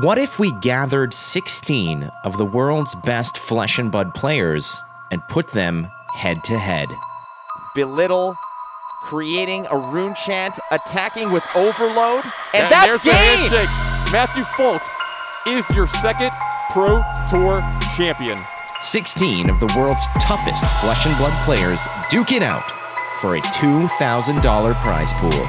What if we gathered 16 of the world's best Flesh and Blood players and put them head-to-head? Belittle, creating a rune chant, attacking with overload, and there's that's the game! handshake. Matthew Foltz is your second Pro Tour champion. 16 of the world's toughest Flesh and Blood players duke it out for a $2,000 prize pool.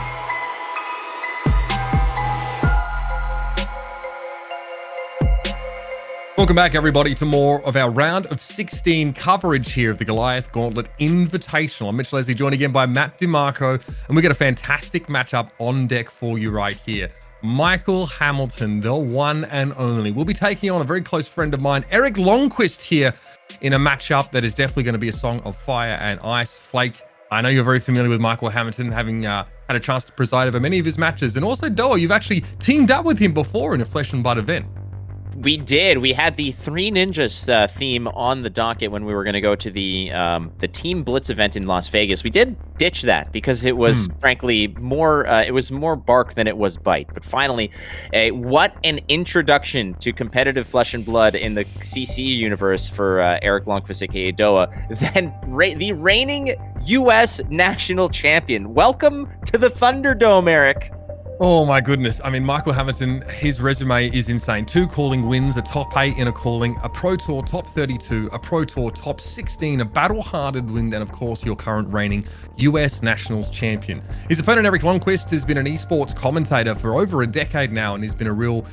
Welcome back, everybody, to more of our round of 16 coverage here of the Goliath Gauntlet Invitational. I'm Mitch Leslie, joined again by Matt DeMarco, and we got a fantastic matchup on deck for you right here. Michael Hamilton, the one and only, will be taking on a very close friend of mine, Erik Lonnquist, here in a matchup that is definitely going to be a song of fire and ice. Flake, I know you're very familiar with Michael Hamilton, having had a chance to preside over many of his matches, and also Doa, you've actually teamed up with him before in a Flesh and Blood event. We did. We had the Three Ninjas theme on the docket when we were going to go to the Team Blitz event in Las Vegas. We did ditch that because it was frankly more it was more bark than it was bite. But finally, what an introduction to competitive Flesh and Blood in the CC universe for Erik Lonnquist, aka Doa, then the reigning U.S. national champion. Welcome to the Thunderdome, Erik. Oh my goodness. I mean, Michael Hamilton, his resume is insane. 2 calling wins, a top 8 in a calling, a Pro Tour top 32, a Pro Tour top 16, a battle-hardened win, and of course, your current reigning US Nationals champion. His opponent, Erik Lonnquist, has been an esports commentator for over a decade now, and he's been a real,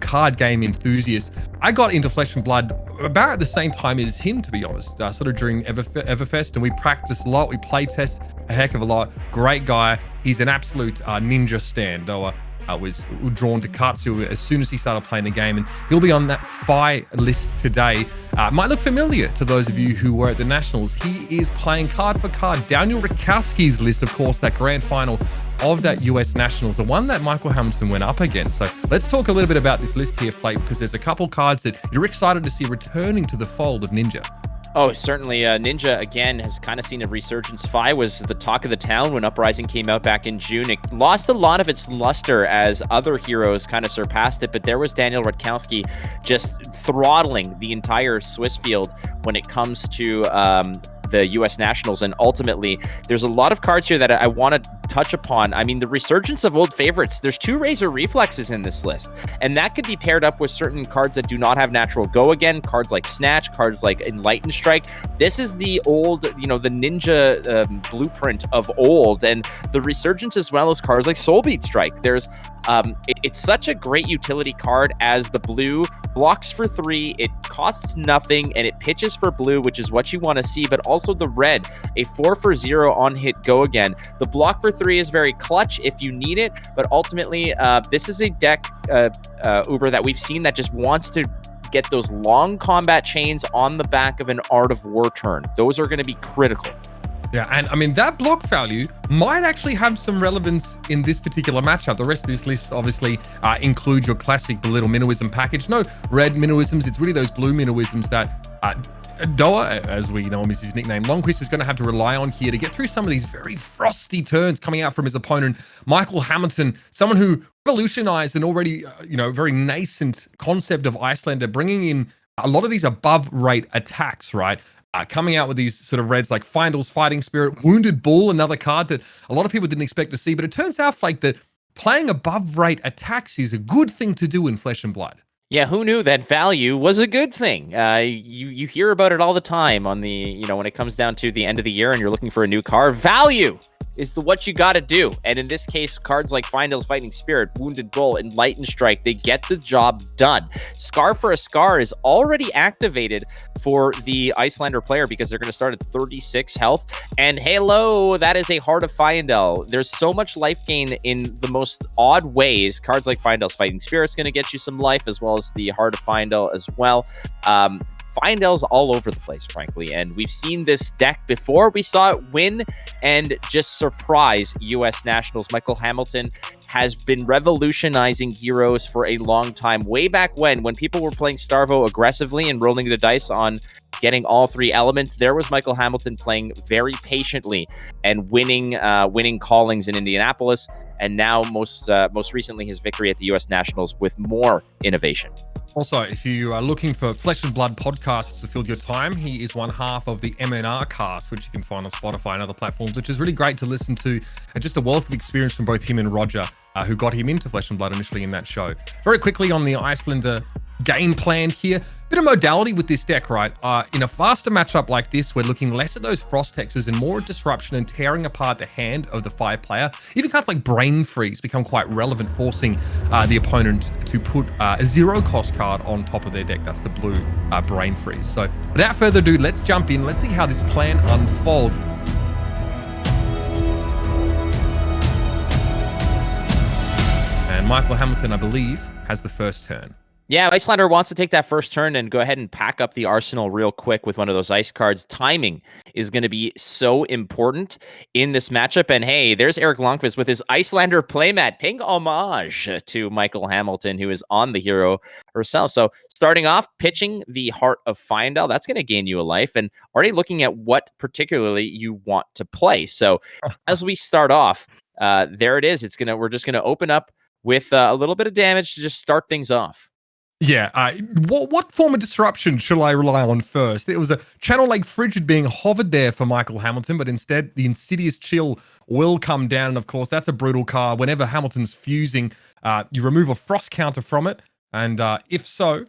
card game enthusiast. I got into Flesh and Blood about at the same time as him, to be honest, sort of during Everfest, and we practiced a lot, we play test a heck of a lot. Great guy. He's an absolute ninja stand. Doa was drawn to Katsu as soon as he started playing the game, and he'll be on that FI list today. Might look familiar to those of you who were at the Nationals. He is playing card for card Daniel Rakowski's list, of course, that grand final of that US Nationals, the one that Michael Hamilton went up against. So let's talk a little bit about this list here, Flake, because there's a couple cards that you're excited to see returning to the fold of Ninja. Oh, certainly. Ninja, again, has kind of seen a resurgence. FI was the talk of the town when Uprising came out back in June. It lost a lot of its luster as other heroes kind of surpassed it, but there was Daniel Radkowski just throttling the entire Swiss field when it comes to the U.S. Nationals, and ultimately, there's a lot of cards here that I want to touch upon. I mean, the resurgence of old favorites. There's 2 Razor Reflexes in this list, and that could be paired up with certain cards that do not have natural go again, cards like Snatch, cards like Enlightened Strike. This is the old, the Ninja blueprint of old, and the resurgence as well as cards like Soulbeat Strike. There's it's such a great utility card as the blue blocks for 3, it costs nothing, and it pitches for blue, which is what you want to see, but also the red, a 4 for 0 on hit go again. The block for 3 is very clutch if you need it, but ultimately this is a deck, Uber, that we've seen that just wants to get those long combat chains on the back of an Art of War turn. Those are going to be critical. Yeah, and I mean, that block value might actually have some relevance in this particular matchup. The rest of this list obviously includes your classic Belittle Minnowism package. No red Minnowisms, it's really those blue Minnowisms that Doa, as we know him as his nickname, Lonnquist, is going to have to rely on here to get through some of these very frosty turns coming out from his opponent, Michael Hamilton, someone who revolutionized an already, very nascent concept of Icelander, bringing in a lot of these above rate attacks, right? Coming out with these sort of reds like Findle's Fighting Spirit, Wounded Bull, another card that a lot of people didn't expect to see, but it turns out, Flake, that playing above rate attacks is a good thing to do in Flesh and Blood. Yeah, who knew that value was a good thing? You hear about it all the time on the, when it comes down to the end of the year and you're looking for a new car. Value is what you got to do. And in this case, cards like Findle's Fighting Spirit, Wounded Bull, Enlightened Strike, they get the job done. Scar for a Scar is already activated for the Icelander player because they're going to start at 36 health. And hello, that is a Heart of Findel. There's so much life gain in the most odd ways. Cards like Findle's Fighting Spirit is going to get you some life, as well as the Heart of Findel as well. Findel's all over the place, frankly, and we've seen this deck before. We saw it win and just surprise U.S. Nationals. Michael Hamilton has been revolutionizing heroes for a long time. Way back when people were playing Starvo aggressively and rolling the dice on getting all three elements. There was Michael Hamilton playing very patiently and winning callings in Indianapolis, and now most recently his victory at the U.S. Nationals with more innovation. Also, if you are looking for Flesh and Blood podcasts to fill your time, he is one half of the MNR cast, which you can find on Spotify and other platforms, which is really great to listen to. And just a wealth of experience from both him and Roger, who got him into Flesh and Blood initially in that show. Very quickly on the Icelander game plan here. Bit of modality with this deck, right? In a faster matchup like this, we're looking less at those frost hexes and more at disruption and tearing apart the hand of the fire player. Even cards like Brain Freeze become quite relevant, forcing the opponent to put a 0-cost card on top of their deck. That's the blue Brain Freeze. So without further ado, let's jump in. Let's see how this plan unfolds. And Michael Hamilton, I believe, has the first turn. Yeah, Icelander wants to take that first turn and go ahead and pack up the arsenal real quick with one of those ice cards. Timing is going to be so important in this matchup. And hey, there's Erik Lonnquist with his Icelander playmat, paying homage to Michael Hamilton, who is on the hero herself. So starting off, pitching the Heart of Fyendal, that's going to gain you a life, and already looking at what particularly you want to play. So as we start off, there it is. We're just going to open up with a little bit of damage to just start things off. Yeah, what form of disruption should I rely on first? It was a Channel Lake Frigid being hovered there for Michael Hamilton, but instead the Insidious Chill will come down. And of course, that's a brutal card. Whenever Hamilton's fusing, you remove a frost counter from it. And if so,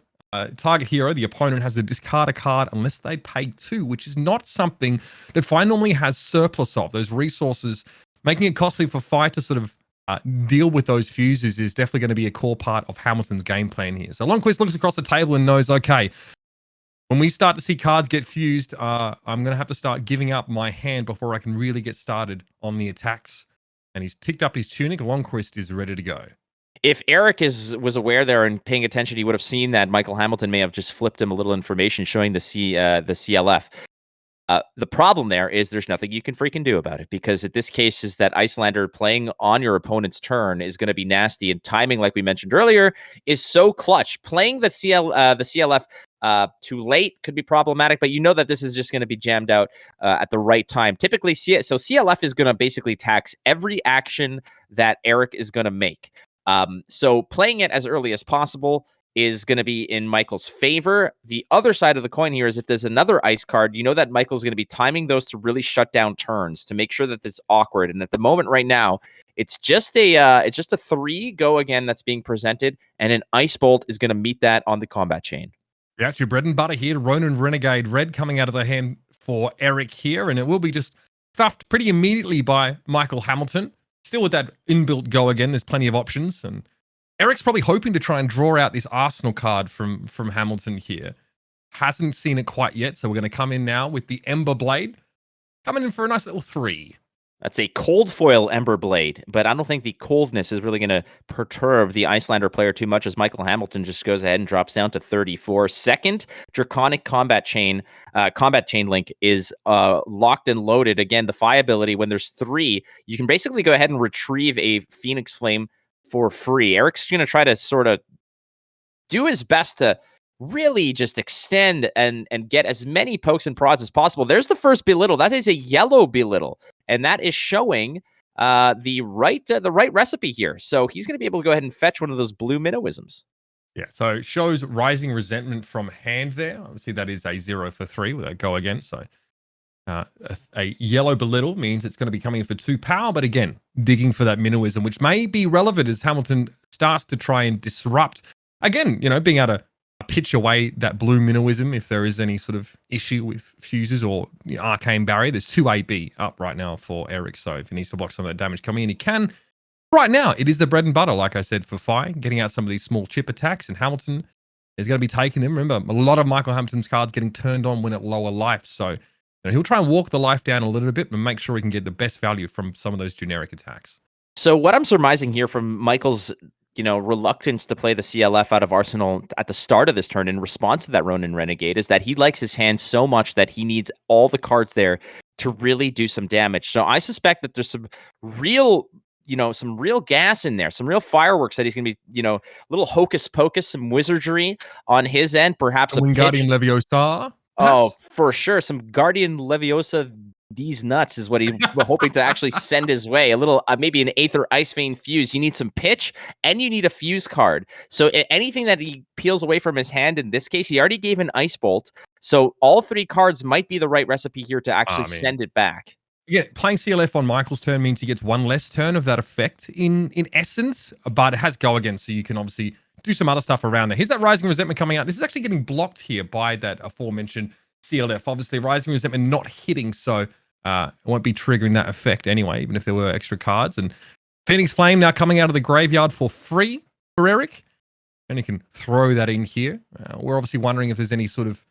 target hero, the opponent has to discard a card unless they pay 2, which is not something that Fire normally has surplus of. Those resources, making it costly for Fire to sort of deal with those fuses is definitely going to be a core part of Hamilton's game plan here. So Lonnquist looks across the table and knows, okay, when we start to see cards get fused, I'm going to have to start giving up my hand before I can really get started on the attacks. And he's ticked up his tunic. Lonnquist is ready to go. If Erik was aware there and paying attention, he would have seen that Michael Hamilton may have just flipped him a little information showing the CLF. The problem there is there's nothing you can freaking do about it, because at this case is that Icelander playing on your opponent's turn is going to be nasty, and timing, like we mentioned earlier, is so clutch. Playing the CLF too late could be problematic, but you know that this is just going to be jammed out at the right time. Typically, CLF is going to basically tax every action that Erik is going to make. So playing it as early as possible is going to be in Michael's favor. The other side of the coin here is if there's another ice card, you know that Michael's going to be timing those to really shut down turns to make sure that it's awkward. And at the moment right now, it's just a 3 go again that's being presented, and an Ice Bolt is going to meet that on the combat chain. Yeah, it's your bread and butter here. Ronin Renegade Red coming out of the hand for Erik here, and it will be just stuffed pretty immediately by Michael Hamilton. Still with that inbuilt go again, there's plenty of options, and Eric's probably hoping to try and draw out this Arsenal card from Hamilton here. Hasn't seen it quite yet, so we're going to come in now with the Ember Blade. Coming in for a nice little 3. That's a cold foil Ember Blade, but I don't think the coldness is really going to perturb the Icelander player too much, as Michael Hamilton just goes ahead and drops down to 34. Second Draconic Combat Chain link is locked and loaded. Again, the Phi ability, when there's 3, you can basically go ahead and retrieve a Phoenix Flame for free. Erik's going to try to sort of do his best to really just extend and get as many pokes and prods as possible. There's the first Belittle. That is a yellow Belittle, and that is showing the right recipe here. So he's going to be able to go ahead and fetch one of those blue Minnowisms. Yeah, so it shows Rising Resentment from hand there. Obviously, that is a 0 for 3 with a go again. So a yellow Belittle means it's going to be coming in for 2 power, but again, digging for that Minnowism, which may be relevant as Hamilton starts to try and disrupt. Again, being able to pitch away that blue Minnowism if there is any sort of issue with fuses or Arcane Barrier. There's 2 AB up right now for Erik, so if he needs to block some of that damage coming in, he can. Right now, it is the bread and butter, like I said, for Phi, getting out some of these small chip attacks, and Hamilton is going to be taking them. Remember, a lot of Michael Hamilton's cards getting turned on when at lower life, so he'll try and walk the life down a little bit and make sure he can get the best value from some of those generic attacks. So what I'm surmising here from Michael's reluctance to play the CLF out of Arsenal at the start of this turn in response to that Ronin Renegade is that he likes his hand so much that he needs all the cards there to really do some damage. So I suspect that there's some real gas in there, some real fireworks that he's going to be, little hocus pocus, some wizardry on his end, perhaps a Wingardium Leviosa. Oh, perhaps? for sure. Some Guardian Leviosa these nuts is what he was hoping to actually send his way. A little, maybe an Aether Ice Vein Fuse. You need some pitch and you need a fuse card. So anything that he peels away from his hand, in this case, he already gave an Ice Bolt. So all 3 cards might be the right recipe here to actually send it back. Yeah, playing CLF on Michael's turn means he gets 1 less turn of that effect in essence, but it has go again, so you can obviously do some other stuff around there. Here's that Rising Resentment coming out. This is actually getting blocked here by that aforementioned CLF. Obviously, Rising Resentment not hitting, so it won't be triggering that effect anyway, even if there were extra cards. And Phoenix Flame now coming out of the graveyard for free for Erik. And he can throw that in here. We're obviously wondering if there's any sort of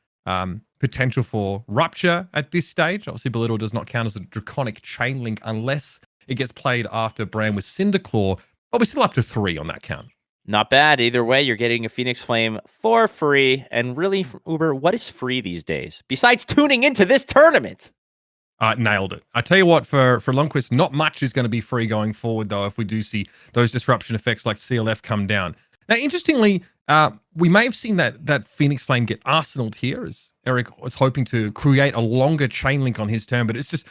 potential for Rupture at this stage. Obviously, Belittle does not count as a Draconic Chain Link unless it gets played after Bram with Cinderclaw. But we're still up to 3 on that count. Not bad. Either way, you're getting a Phoenix Flame for free. And really, Uber, what is free these days? Besides tuning into this tournament. Nailed it. I tell you what, for Lonnquist, not much is going to be free going forward, though, if we do see those disruption effects like CLF come down. Now, interestingly, we may have seen that Phoenix Flame get arsenaled here, as Erik was hoping to create a longer chain link on his turn, but it's just,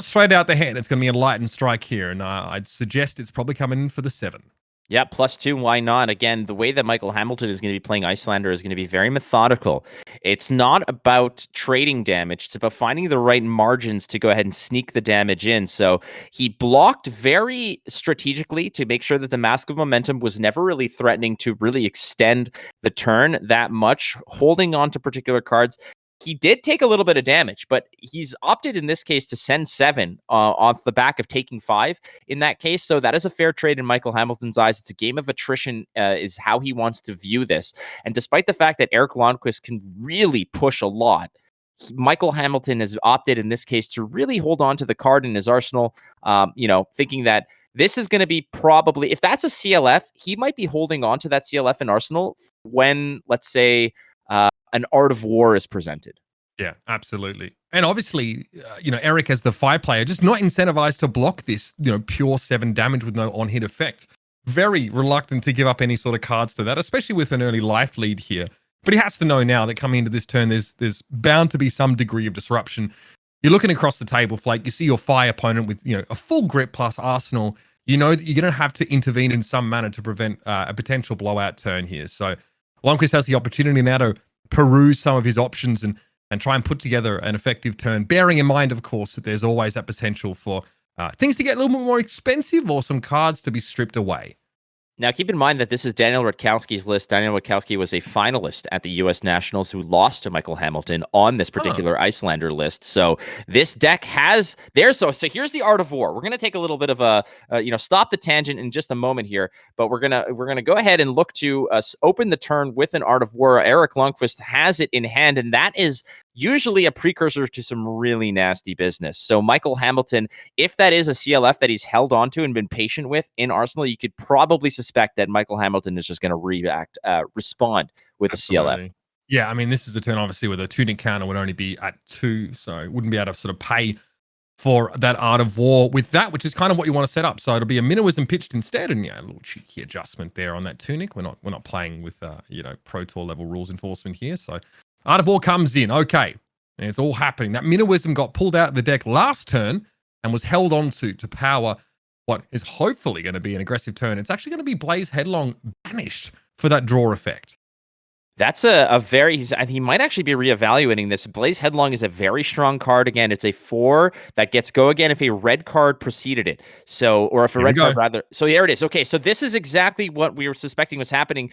straight out the hand. It's going to be a Lightning Strike here, and I'd suggest it's probably coming in for the 7. Yeah, +2, why not? Again, the way that Michael Hamilton is going to be playing Icelander is going to be very methodical. It's not about trading damage. It's about finding the right margins to go ahead and sneak the damage in. So he blocked very strategically to make sure that the Mask of Momentum was never really threatening to really extend the turn that much, holding on to particular cards. He did take a little bit of damage, but he's opted in this case to send 7 off the back of taking 5 in that case. So that is a fair trade in Michael Hamilton's eyes. It's a game of attrition is how he wants to view this. And despite the fact that Erik Lonnquist can really push a lot, Michael Hamilton has opted in this case to really hold on to the card in his arsenal, thinking that this is going to be probably, if that's a CLF, he might be holding on to that CLF in arsenal when, let's say, an Art of War is presented. Yeah, absolutely. And obviously, Erik as the 5 player, just not incentivized to block this, pure 7 damage with no on-hit effect. Very reluctant to give up any sort of cards to that, especially with an early life lead here. But he has to know now that coming into this turn, there's bound to be some degree of disruption. You're looking across the table, Flake. You see your 5 opponent with, a full grip plus arsenal. You know that you're going to have to intervene in some manner to prevent a potential blowout turn here. So Lonnquist has the opportunity now to peruse some of his options and try and put together an effective turn, bearing in mind, of course, that there's always that potential for things to get a little bit more expensive or some cards to be stripped away. Now, keep in mind that this is Daniel Rutkowski's list. Daniel Rutkowski was a finalist at the U.S. Nationals who lost to Michael Hamilton on this particular Icelander list. So this deck has there. So here's the Art of War. We're going to take a little bit of a stop the tangent in just a moment here, but we're gonna go ahead and look to open the turn with an Art of War. Erik Lonnquist has it in hand, and that is usually a precursor to some really nasty business. So Michael Hamilton, if that is a CLF that he's held onto and been patient with in Arsenal, you could probably suspect that Michael Hamilton is just going to respond with Absolutely. a CLF. Yeah, I mean, this is a turn, obviously, where the tunic counter would only be at 2, so it wouldn't be able to sort of pay for that Art of War with that, which is kind of what you want to set up. So it'll be a Minnowism pitched instead, and a little cheeky adjustment there on that tunic. We're not playing with Pro Tour level rules enforcement here, so Art of War comes in. Okay. And it's all happening. That Minnowism got pulled out of the deck last turn and was held on to power what is hopefully going to be an aggressive turn. It's actually going to be Blaze Headlong banished for that draw effect. That's he might actually be reevaluating this. Blaze Headlong is a very strong card. Again, it's a 4 that gets go again if a red card preceded it. So, or if a red card rather. So there it is. Okay. So this is exactly what we were suspecting was happening.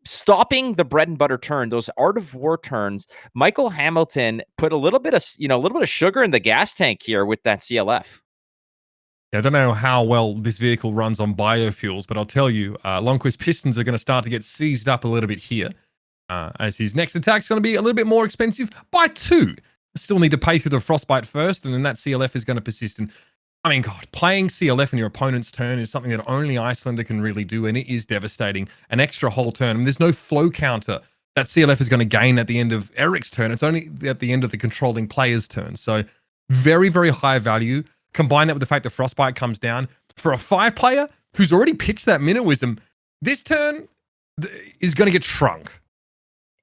Stopping the bread and butter turn, those Art of War turns, Michael Hamilton put a little bit of sugar in the gas tank here with that CLF. Yeah, I don't know how well this vehicle runs on biofuels, but I'll tell you, Lonnquist Pistons are going to start to get seized up a little bit here, as his next attack's going to be a little bit more expensive by 2. Still need to pay through the Frostbite first, and then that CLF is going to persist. And I mean, God, playing CLF in your opponent's turn is something that only Icelander can really do, and it is devastating. An extra whole turn. I mean, there's no flow counter that CLF is going to gain at the end of Erik's turn. It's only at the end of the controlling player's turn. So very, very high value. Combine that with the fact that Frostbite comes down. For a 5 player who's already pitched that Minnowism, this turn is going to get shrunk.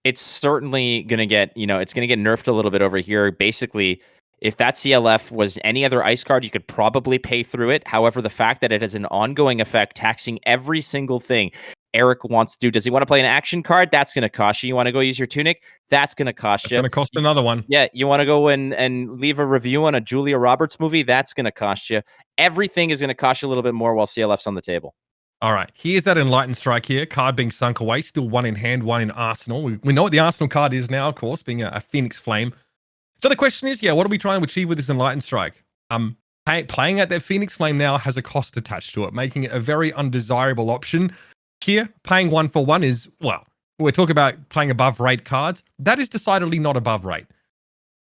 It's certainly going to get, it's going to get nerfed a little bit over here. Basically, if that CLF was any other ice card, you could probably pay through it. However, the fact that it has an ongoing effect, taxing every single thing Erik wants to do. Does he want to play an action card? That's going to cost you. You want to go use your tunic? That's going to cost you. It's going to cost another one. Yeah, you want to go and leave a review on a Julia Roberts movie? That's going to cost you. Everything is going to cost you a little bit more while CLF's on the table. All right, here's that Enlightened Strike here. Card being sunk away. Still one in hand, one in Arsenal. We know what the Arsenal card is now, of course, being a Phoenix Flame. So the question is, what are we trying to achieve with this Enlightened Strike? Playing at that Phoenix Flame now has a cost attached to it, making it a very undesirable option. Here, paying 1 for 1 is, we're talking about playing above rate cards. That is decidedly not above rate.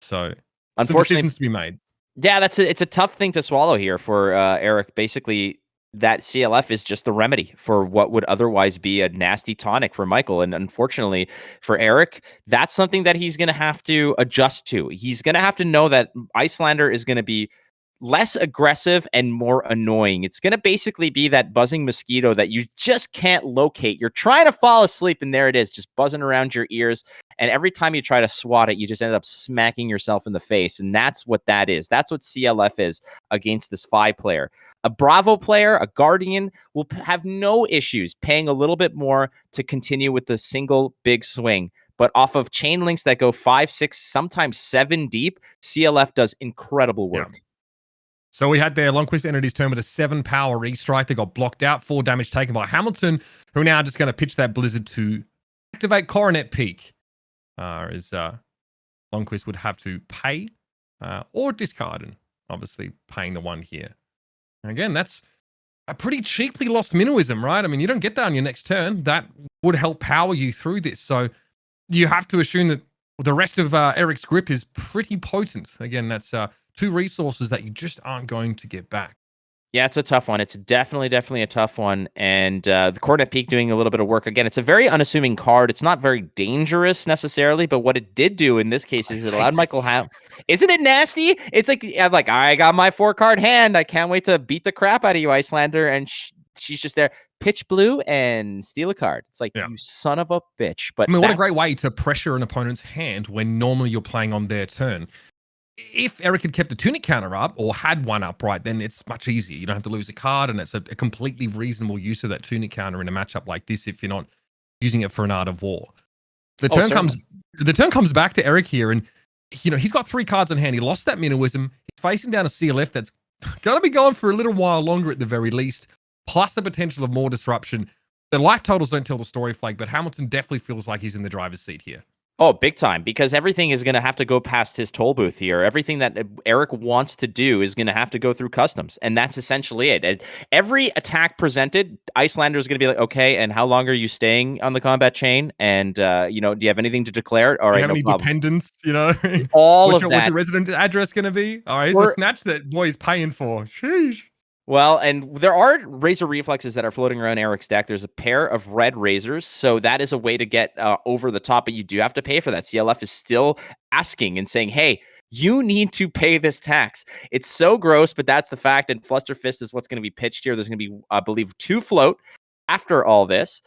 So, unfortunately, decisions to be made. Yeah, it's a tough thing to swallow here for Erik. Basically, that CLF is just the remedy for what would otherwise be a nasty tonic for Michael. And unfortunately for Erik, that's something that he's going to have to adjust to. He's going to have to know that Iyslander is going to be less aggressive and more annoying. It's going to basically be that buzzing mosquito that you just can't locate. You're trying to fall asleep, and there it is, just buzzing around your ears. And every time you try to swat it, you just end up smacking yourself in the face. And that's what that is. That's what CLF is against this FI player. A Bravo player, a Guardian, will have no issues paying a little bit more to continue with the single big swing. But off of chain links that go 5, 6, sometimes 7 deep, CLF does incredible work. Yeah. So we had their Lonnquist entered his turn with a 7 power restrike. They got blocked out, 4 damage taken by Hamilton, who are now just going to pitch that Blizzard to activate Coronet Peak. As Lonnquist would have to pay or discard, and obviously paying the 1 here. Again, that's a pretty cheaply lost Minnowism, right? I mean, you don't get that on your next turn. That would help power you through this. So you have to assume that the rest of Erik's grip is pretty potent. Again, that's 2 resources that you just aren't going to get back. Yeah, it's a tough one. It's definitely a tough one. And the Coronet Peak doing a little bit of work. Again, it's a very unassuming card. It's not very dangerous necessarily, but what it did do in this case is it allowed Michael have. Isn't it nasty? It's like, I got my 4-card hand. I can't wait to beat the crap out of you, Iyslander. And she's just there. Pitch blue and steal a card. It's like, you son of a bitch. But I mean, what a great way to pressure an opponent's hand when normally you're playing on their turn. If Erik had kept the tunic counter up or had one up, right, then it's much easier. You don't have to lose a card, and it's a completely reasonable use of that tunic counter in a matchup like this if you're not using it for an Art of War. The turn comes back to Erik here, and he's got 3 cards in hand. He lost that Minnowism. He's facing down a CLF that's going to be going for a little while longer at the very least, plus the potential of more disruption. The life totals don't tell the story, Flag, but Hamilton definitely feels like he's in the driver's seat here. Oh, big time, because everything is going to have to go past his toll booth here. Everything that Erik wants to do is going to have to go through customs, and that's essentially it. Every attack presented, Iyslander is going to be like, okay, and how long are you staying on the combat chain? And, do you have anything to declare? All right, do you have any dependents, All of that. What's your resident address going to be? All right, here's a snatch that boy's paying for. Sheesh. Well, and there are Razor Reflexes that are floating around Erik's deck. There's a pair of red Razors, so that is a way to get over the top, but you do have to pay for that. CLF is still asking and saying, hey, you need to pay this tax. It's so gross, but that's the fact, and Flusterfist is what's going to be pitched here. There's going to be, I believe, 2 float after all this.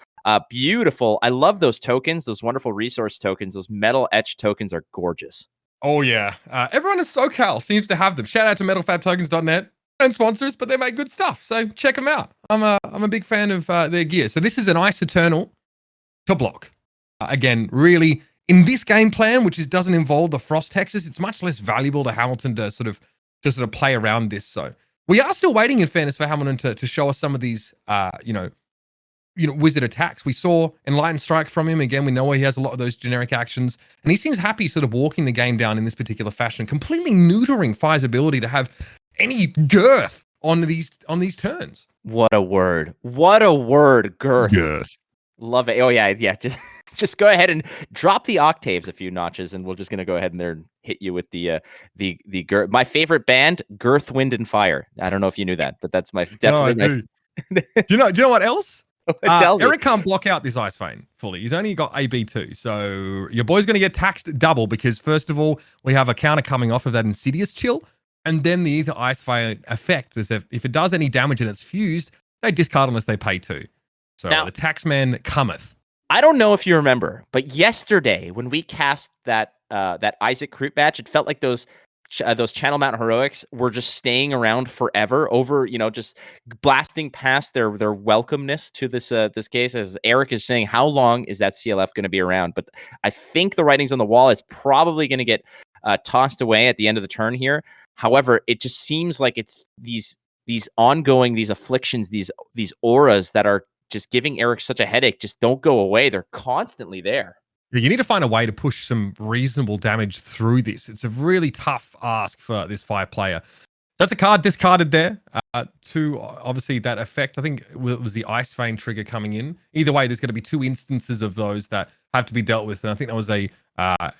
Beautiful. I love those tokens, those wonderful resource tokens. Those metal etched tokens are gorgeous. Oh, yeah. Everyone in SoCal seems to have them. Shout out to metalfabtokens.net. And sponsors, but they make good stuff, so check them out. I'm a big fan of their gear. So this is an Ice Eternal to block. Again, really in this game plan, which doesn't involve the Frost Hexes, it's much less valuable to Hamilton to sort of play around this. So we are still waiting, in fairness, for Hamilton to show us some of these wizard attacks. We saw Enlightened Strike from him. Again, we know he has a lot of those generic actions, and he seems happy sort of walking the game down in this particular fashion, completely neutering Fire's ability to have any girth on these turns. What a word, girth. Love it. Oh yeah, just go ahead and drop the octaves a few notches, and we're just gonna go ahead and there and hit you with the girth. My favorite band, Girth, Wind and Fire. I don't know if you knew that, but that's definitely. Do you know what else? Tell me. Erik can't block out this Ice Vein fully. He's only got AB2, so your boy's going to get taxed double because first of all, we have a counter coming off of that Insidious Chill. And then the Ether Ice Vein effect is if it does any damage and it's fused, they discard unless they pay 2. So now, the Taxman cometh. I don't know if you remember, but yesterday when we cast that that Isaac Crute batch, it felt like those Channel Mountain Heroics were just staying around forever, over just blasting past their welcomeness to this case. As Erik is saying, how long is that CLF going to be around? But I think the writing's on the wall. It's probably going to get tossed away at the end of the turn here. However, it just seems like it's these ongoing, these afflictions, these auras that are just giving Erik such a headache just don't go away. They're constantly there. You need to find a way to push some reasonable damage through this. It's a really tough ask for this 5 player. That's a card discarded there. To obviously that effect. I think it was the Ice Vein trigger coming in. Either way, there's going to be 2 instances of those that have to be dealt with. And I think that was a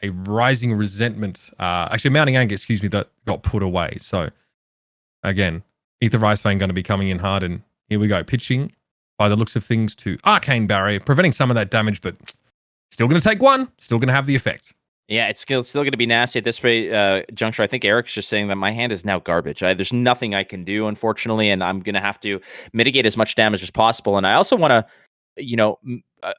Rising Resentment, actually Mounting Anger, excuse me, that got put away. So again, Ether Ice Vein going to be coming in hard. And here we go, pitching by the looks of things to Arcane Barrier, preventing some of that damage, but still going to take 1, still going to have the effect. Yeah, it's still going to be nasty at this juncture. I think Erik's just saying that my hand is now garbage. There's nothing I can do, unfortunately, and I'm going to have to mitigate as much damage as possible. And I also want to,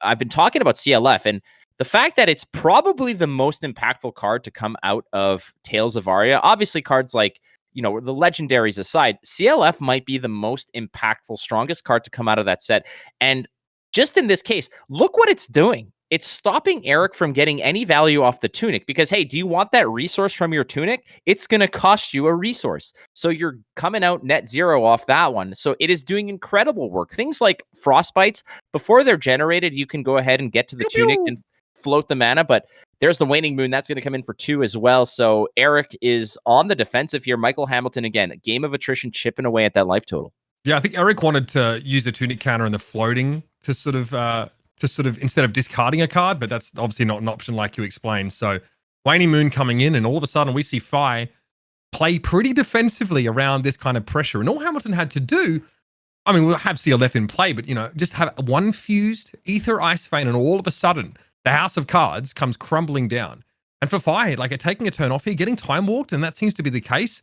I've been talking about CLF, and the fact that it's probably the most impactful card to come out of Tales of Aria. Obviously, cards like, the legendaries aside, CLF might be the most impactful, strongest card to come out of that set. And just in this case, look what it's doing. It's stopping Erik from getting any value off the tunic because, hey, do you want that resource from your tunic? It's going to cost you a resource. So you're coming out net 0 off that one. So it is doing incredible work. Things like Frostbites, before they're generated, you can go ahead and get to the tunic and float the mana, but there's the Waning Moon. That's going to come in for 2 as well. So Erik is on the defensive here. Michael Hamilton, again, a game of attrition, chipping away at that life total. Yeah, I think Erik wanted to use the tunic counter and the floating to sort of instead of discarding a card, but that's obviously not an option like you explained. So Waning Moon coming in, and all of a sudden we see Fi play pretty defensively around this kind of pressure. And all Hamilton had to do, I mean, we'll have CLF in play, but just have 1 fused Ether Ice Vein, and all of a sudden the house of cards comes crumbling down. And for Fi, taking a turn off here, getting time walked, and that seems to be the case,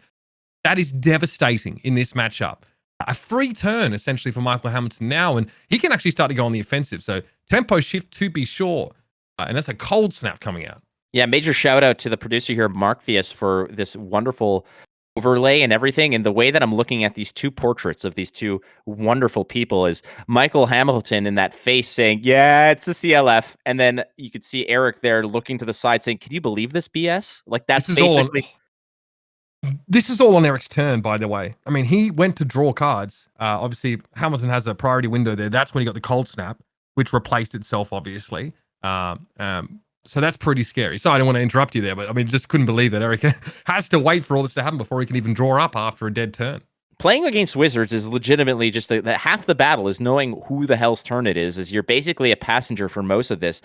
that is devastating in this matchup. A free turn essentially for Michael Hamilton now, and he can actually start to go on the offensive. So tempo shift to be sure, and that's a cold snap coming out. Yeah, major shout out to the producer here, Marktheus, for this wonderful overlay and everything. And the way that I'm looking at these 2 portraits of these 2 wonderful people is Michael Hamilton in that face saying, yeah, it's the CLF. And then you could see Erik there looking to the side saying, can you believe this BS? That's basically... This is all on Erik's turn, by the way. I mean, he went to draw cards. Obviously, Hamilton has a priority window there. That's when he got the cold snap, which replaced itself, obviously. So that's pretty scary. So I don't want to interrupt you there, but I mean, just couldn't believe that Erik has to wait for all this to happen before he can even draw up after a dead turn. Playing against Wizards is legitimately just half the battle is knowing who the hell's turn it is you're basically a passenger for most of this.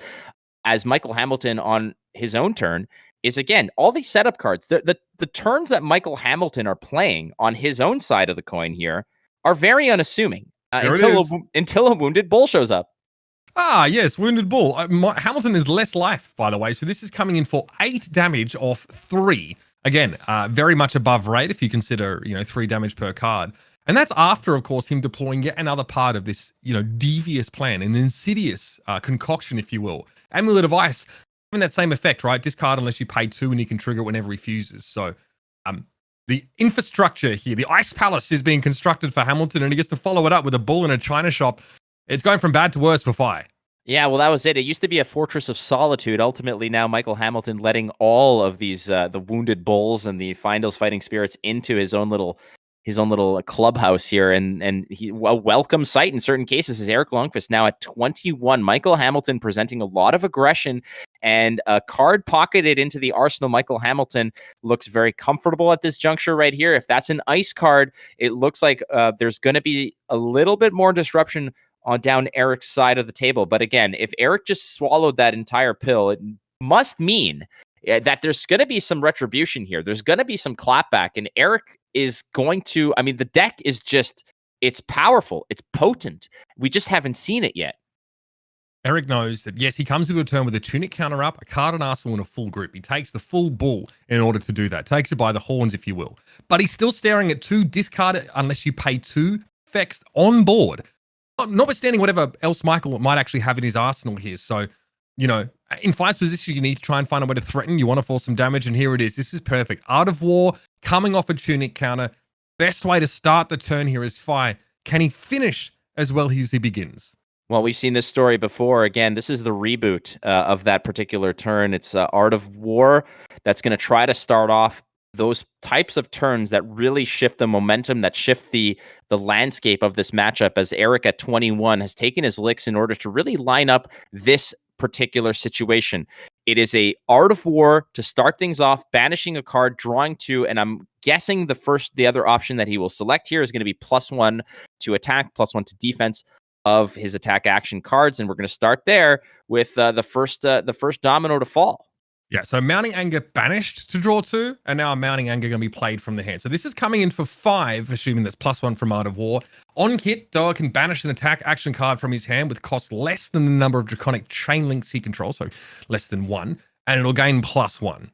As Michael Hamilton on his own turn is, again, all these setup cards. The turns that Michael Hamilton are playing on his own side of the coin here are very unassuming until a Wounded Bull shows up. Ah, yes, Wounded Bull. Hamilton is less life, by the way. So this is coming in for 8 damage off 3. Again, very much above rate if you consider, 3 damage per card. And that's after, of course, him deploying yet another part of this, devious plan, an insidious concoction, if you will. Amulet of Ice, having that same effect, right? Discard unless you pay 2 and he can trigger it whenever he fuses. So the infrastructure here, the Ice Palace is being constructed for Hamilton, and he gets to follow it up with a bull in a china shop. It's going from bad to worse for Fi. Yeah, well, that was it. It used to be a fortress of solitude. Ultimately, now Michael Hamilton letting all of these the Wounded Bulls and the Findles Fighting Spirits into his own little clubhouse here, and a welcome sight in certain cases is Erik Lonnquist now at 21. Michael Hamilton presenting a lot of aggression, and a card pocketed into the arsenal. Michael Hamilton looks very comfortable at this juncture right here. If that's an ice card, it looks like there's going to be a little bit more disruption on down Erik's side of the table. But again, if Erik just swallowed that entire pill, it must mean that there's going to be some retribution here. There's going to be some clapback, and Erik is going to, I mean, the deck is just, it's powerful. It's potent. We just haven't seen it yet. Erik knows that, yes, he comes into a turn with a tunic counter up, a card and arsenal, and a full group. He takes the full bull in order to do that. Takes it by the horns, if you will. But he's still staring at 2 discarded unless you pay 2 effects on board. notwithstanding whatever else Michael might actually have in his arsenal here. So, in Five's position, you need to try and find a way to threaten. You want to force some damage, and here it is. This is perfect. Art of War, coming off a Tunic counter. Best way to start the turn here is Fi. Can he finish as well as he begins? Well, we've seen this story before. Again, this is the reboot of that particular turn. It's Art of War that's going to try to start off those types of turns that really shift the momentum, that shift the landscape of this matchup, as Erik at 21 has taken his licks in order to really line up this particular situation. It is a Art of War to start things off, banishing a card, drawing 2, and I'm guessing the other option that he will select here is going to be +1 to attack, +1 to defense of his attack action cards, and we're going to start there with the first domino to fall. Yeah, so Mounting Anger banished to draw 2, and now Mounting Anger going to be played from the hand. So this is coming in for 5, assuming that's +1 from Art of War. On Kit, Doa can banish an attack action card from his hand with cost less than the number of Draconic Chain Links he controls, so less than 1, and it'll gain +1.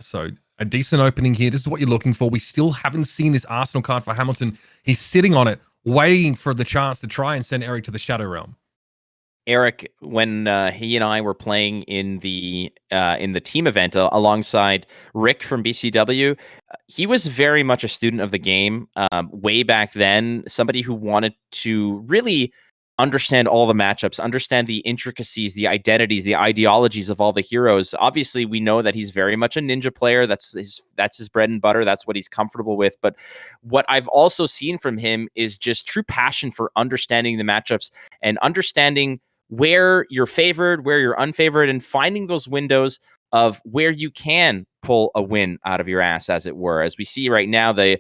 So a decent opening here. This is what you're looking for. We still haven't seen this Arsenal card for Hamilton. He's sitting on it, waiting for the chance to try and send Erik to the Shadow Realm. Erik, when he and I were playing in the team event alongside Rick from BCW, he was very much a student of the game way back then, somebody who wanted to really understand all the matchups, understand the intricacies, the identities, the ideologies of all the heroes. Obviously, we know that he's very much a ninja player. That's his bread and butter. That's what he's comfortable with. But what I've also seen from him is just true passion for understanding the matchups and understanding where you're favored, where you're unfavored, and finding those windows of where you can pull a win out of your ass, as it were. As we see right now, the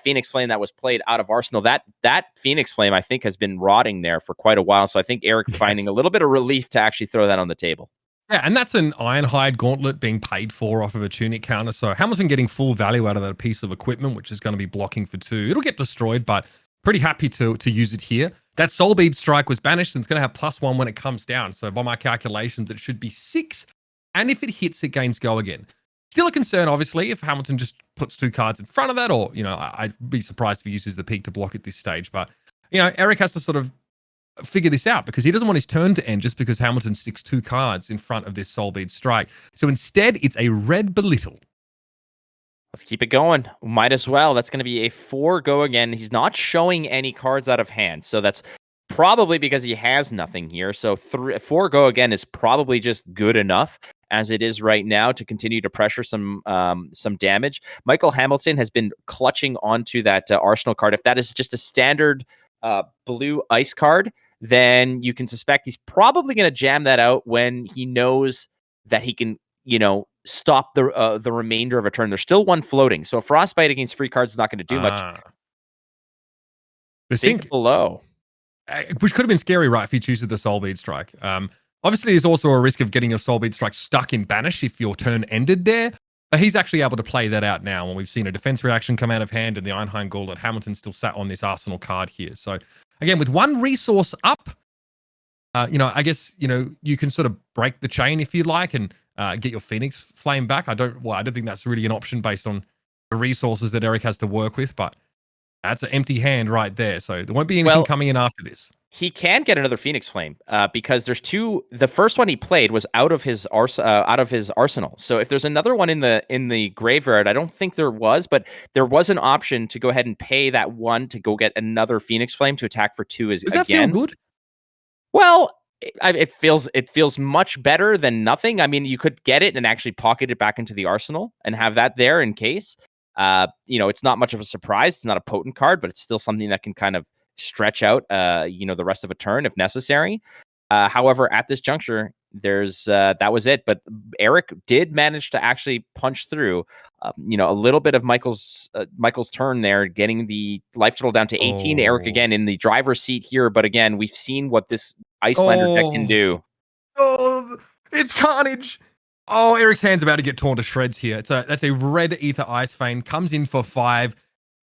Phoenix Flame that was played out of Arsenal, that Phoenix Flame, I think, has been rotting there for quite a while. So I think Erik finding a little bit of relief to actually throw that on the table. Yeah, and that's an Ironhide Gauntlet being paid for off of a Tunic counter. So Hamilton getting full value out of that piece of equipment, which is going to be blocking for 2. It'll get destroyed, but pretty happy to use it here. That Soul Bead Strike was banished and it's going to have +1 when it comes down. So by my calculations, it should be 6. And if it hits, it gains Go again. Still a concern, obviously, if Hamilton just puts 2 cards in front of that, or, I'd be surprised if he uses the peak to block at this stage. But, Erik has to sort of figure this out because he doesn't want his turn to end just because Hamilton sticks 2 cards in front of this Soul Bead Strike. So instead, it's a red Belittle. Let's keep it going. Might as well. That's going to be a 4 Go again. He's not showing any cards out of hand. So that's probably because he has nothing here. So 4 Go again is probably just good enough as it is right now to continue to pressure some damage. Michael Hamilton has been clutching onto that Arsenal card. If that is just a standard blue ice card, then you can suspect he's probably going to jam that out when he knows that he can, stop the remainder of a turn. There's still 1 floating. So a Frostbite against free cards is not going to do much. The sink below. Which could have been scary, right, if he chooses the Soul Bead Strike. Obviously, there's also a risk of getting your Soul Bead Strike stuck in Banish if your turn ended there. But he's actually able to play that out now when we've seen a defense reaction come out of hand and the Ironhide Gauntlet. Hamilton still sat on this Arsenal card here. So, again, with 1 resource up, I guess, you can sort of break the chain if you like and get your Phoenix Flame back. I don't think that's really an option based on the resources that Erik has to work with, but that's an empty hand right there. So there won't be anything coming in after this. He can get another Phoenix Flame because there's 2. The first one he played was out of his arsenal. So if there's another one in the graveyard, I don't think there was, but there was an option to go ahead and pay that 1 to go get another Phoenix Flame to attack for 2. Does that feel good? Well, it feels much better than nothing. I mean, you could get it and actually pocket it back into the arsenal and have that there in case. It's not much of a surprise. It's not a potent card, but it's still something that can kind of stretch out, the rest of a turn if necessary. However, at this juncture, there's that was it. But Erik did manage to actually punch through, a little bit of Michael's turn there, getting the life total down to 18. Oh. Erik again in the driver's seat here, but again, we've seen what this Icelander deck can do. Oh, it's carnage. Oh, Erik's hand's about to get torn to shreds here. That's a red Ether Ice Vein, comes in for 5.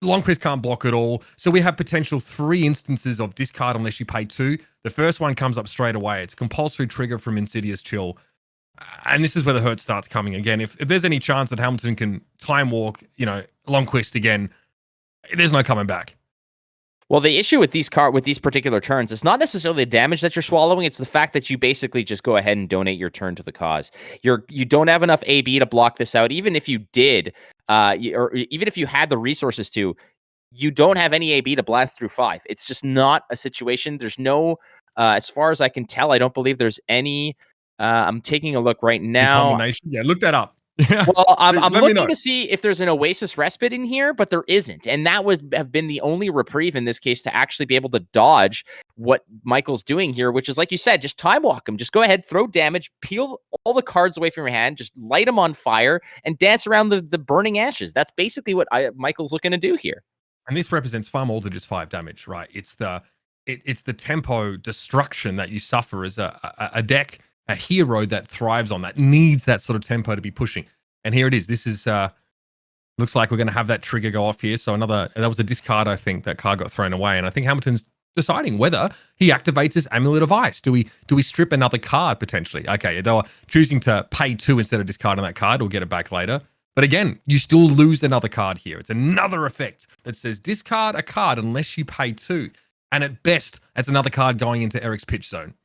Lonnquist can't block it all. So we have potential 3 instances of discard unless you pay 2. The first one comes up straight away. It's a compulsory trigger from Insidious Chill. And this is where the hurt starts coming again. If there's any chance that Hamilton can time walk, Lonnquist again, there's no coming back. Well, the issue with these particular turns is not necessarily the damage that you're swallowing. It's the fact that you basically just go ahead and donate your turn to the cause. You don't have enough AB to block this out. Even if you did, or even if you had the resources to, you don't have any AB to blast through 5. It's just not a situation. There's no, as far as I can tell, I don't believe there's any. I'm taking a look right now. Combination. Yeah, look that up. Well, I'm looking to see if there's an Oasis respite in here, but there isn't. And that would have been the only reprieve in this case to actually be able to dodge what Michael's doing here, which is, like you said, just time walk him. Just go ahead, throw damage, peel all the cards away from your hand, just light them on fire, and dance around the burning ashes. That's basically what Michael's looking to do here. And this represents far more than just 5 damage, right? It's the tempo destruction that you suffer as a deck, a hero that thrives on that, needs that sort of tempo to be pushing. And here it is. This is looks like we're going to have that trigger go off here. So that was a discard, I think. That card got thrown away, and I think Hamilton's deciding whether he activates his Amulet of Ice. Do we strip another card potentially? Okay, Adoa choosing to pay 2 instead of discarding that card. We'll get it back later. But again, you still lose another card here. It's another effect that says discard a card unless you pay 2. And at best, it's another card going into Erik's pitch zone.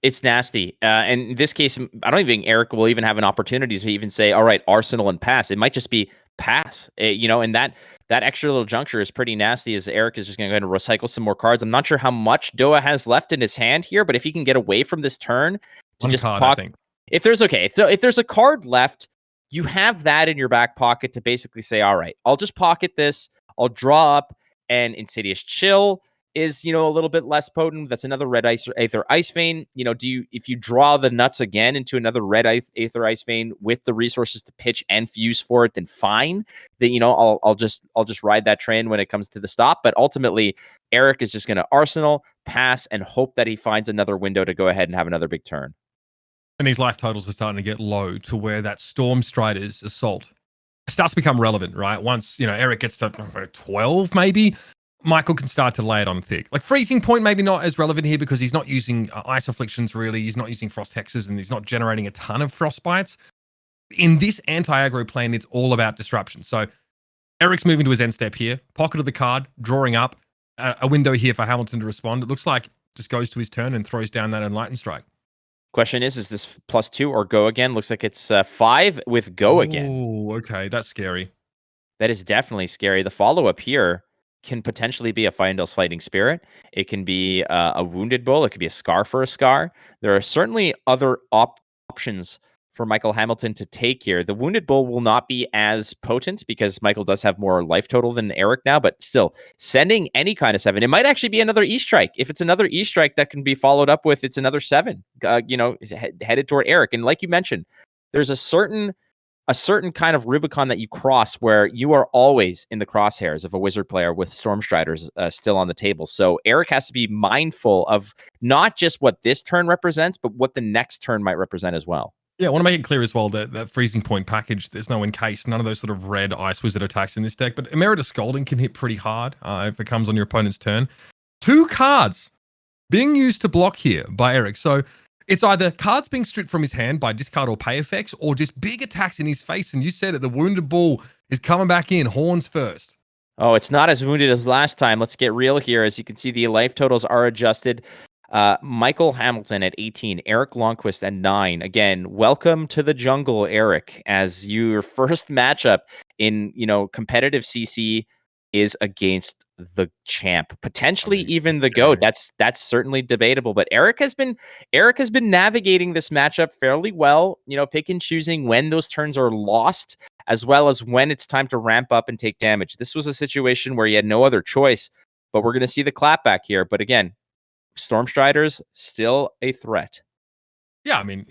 It's nasty. And in this case, I don't even think Erik will even have an opportunity to even say, all right, Arsenal and pass. It might just be pass, and that extra little juncture is pretty nasty, as Erik is just going to go ahead and recycle some more cards. I'm not sure how much Doa has left in his hand here, but if he can get away from this turn to just card, I think. If there's a card left, you have that in your back pocket to basically say, all right, I'll just pocket this, I'll draw up, and Insidious Chill is, a little bit less potent. That's another red Aether Ice Vein. If you draw the nuts again into another red Aether Ice Vein with the resources to pitch and fuse for it, then fine. Then, I'll just ride that train when it comes to the stop. But ultimately, Erik is just going to Arsenal, pass, and hope that he finds another window to go ahead and have another big turn. And his life totals are starting to get low to where that Storm Strider's Assault starts to become relevant, right? Once, Erik gets to 12, maybe, Michael can start to lay it on thick. Like Freezing Point, maybe not as relevant here because he's not using Ice Afflictions really. He's not using Frost Hexes and he's not generating a ton of Frostbites. In this anti-aggro plan, it's all about disruption. So Erik's moving to his end step here. Pocket of the card, drawing up a window here for Hamilton to respond. It looks like just goes to his turn and throws down that Enlightened Strike. Question is this +2 or go again? Looks like it's 5 with go again. Oh, okay. That's scary. That is definitely scary. The follow-up here can potentially be a Fyendal's Fighting Spirit. It can be a Wounded Bull. It could be a Scar for a Scar. There are certainly other options for Michael Hamilton to take here. The Wounded Bull will not be as potent because Michael does have more life total than Erik now, but still, sending any kind of 7. It might actually be another E-Strike. If it's another E-Strike that can be followed up with, it's another 7, headed toward Erik. And like you mentioned, there's a certain kind of Rubicon that you cross where you are always in the crosshairs of a Wizard player with Stormstriders still on the table. So Erik has to be mindful of not just what this turn represents, but what the next turn might represent as well. Yeah, I want to make it clear as well that Freezing Point package, there's no encase, none of those sort of red Ice Wizard attacks in this deck, but Emeritus Scolding can hit pretty hard if it comes on your opponent's turn. 2 cards being used to block here by Erik. So it's either cards being stripped from his hand by discard or pay effects, or just big attacks in his face. And you said it, the Wounded Bull is coming back in, horns first. Oh, it's not as wounded as last time. Let's get real here. As you can see, the life totals are adjusted. Michael Hamilton at 18, Erik Lonnquist at 9. Again, welcome to the jungle, Erik, as your first matchup in, competitive CC is against the champ, potentially even the GOAT. That's certainly debatable, but Erik has been navigating this matchup fairly well, pick and choosing when those turns are lost, as well as when it's time to ramp up and take damage. This was a situation where he had no other choice, but we're going to see the clapback here. But again, Stormstriders still a threat. Yeah, I mean,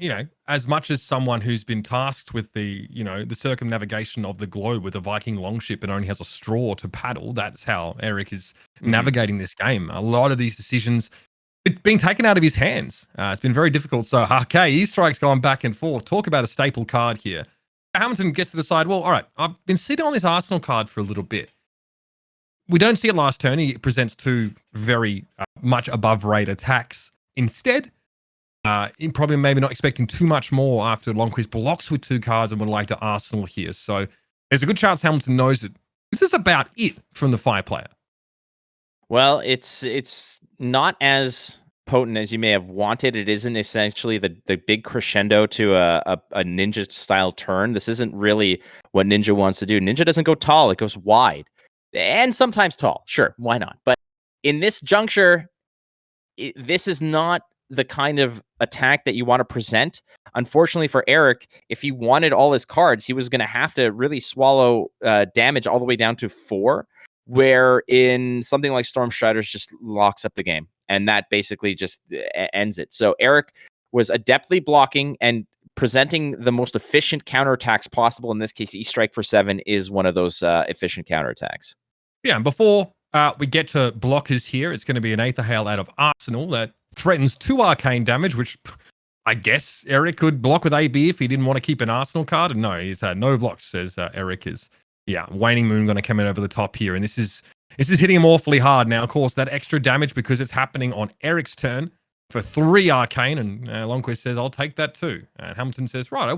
as much as someone who's been tasked with the circumnavigation of the globe with a Viking longship and only has a straw to paddle, that's how Erik is navigating this game. A lot of these decisions, it's been taken out of his hands. It's been very difficult. So, okay, E-Strike's going back and forth. Talk about a staple card here. Hamilton gets to decide, well, all right, I've been sitting on this Arsenal card for a little bit. We don't see it last turn. He presents 2 very much above rate attacks instead. Probably maybe not expecting too much more after Lonnquist blocks with 2 cards and would like to Arsenal here. So there's a good chance Hamilton knows that this is about it from the 5 player. Well, it's not as potent as you may have wanted. It isn't essentially the big crescendo to a ninja style turn. This isn't really what Ninja wants to do. Ninja doesn't go tall, it goes wide. And sometimes tall. Sure, why not? But in this juncture, this is not the kind of attack that you want to present. Unfortunately for Erik, if he wanted all his cards, he was going to have to really swallow damage all the way down to 4, where in something like Storm Striders just locks up the game. And that basically just ends it. So Erik was adeptly blocking and presenting the most efficient counterattacks possible. In this case, E-Strike for 7 is one of those efficient counterattacks. Yeah, and before we get to blockers here, it's going to be an Aether Hail out of Arsenal that threatens 2 arcane damage, which I guess Erik could block with AB if he didn't want to keep an Arsenal card. And no, he's had no blocks, says Erik is. Yeah, Waning Moon going to come in over the top here. And this is hitting him awfully hard. Now, of course, that extra damage because it's happening on Erik's turn for 3 arcane. And Lonnquist says, I'll take that too. And Hamilton says, right,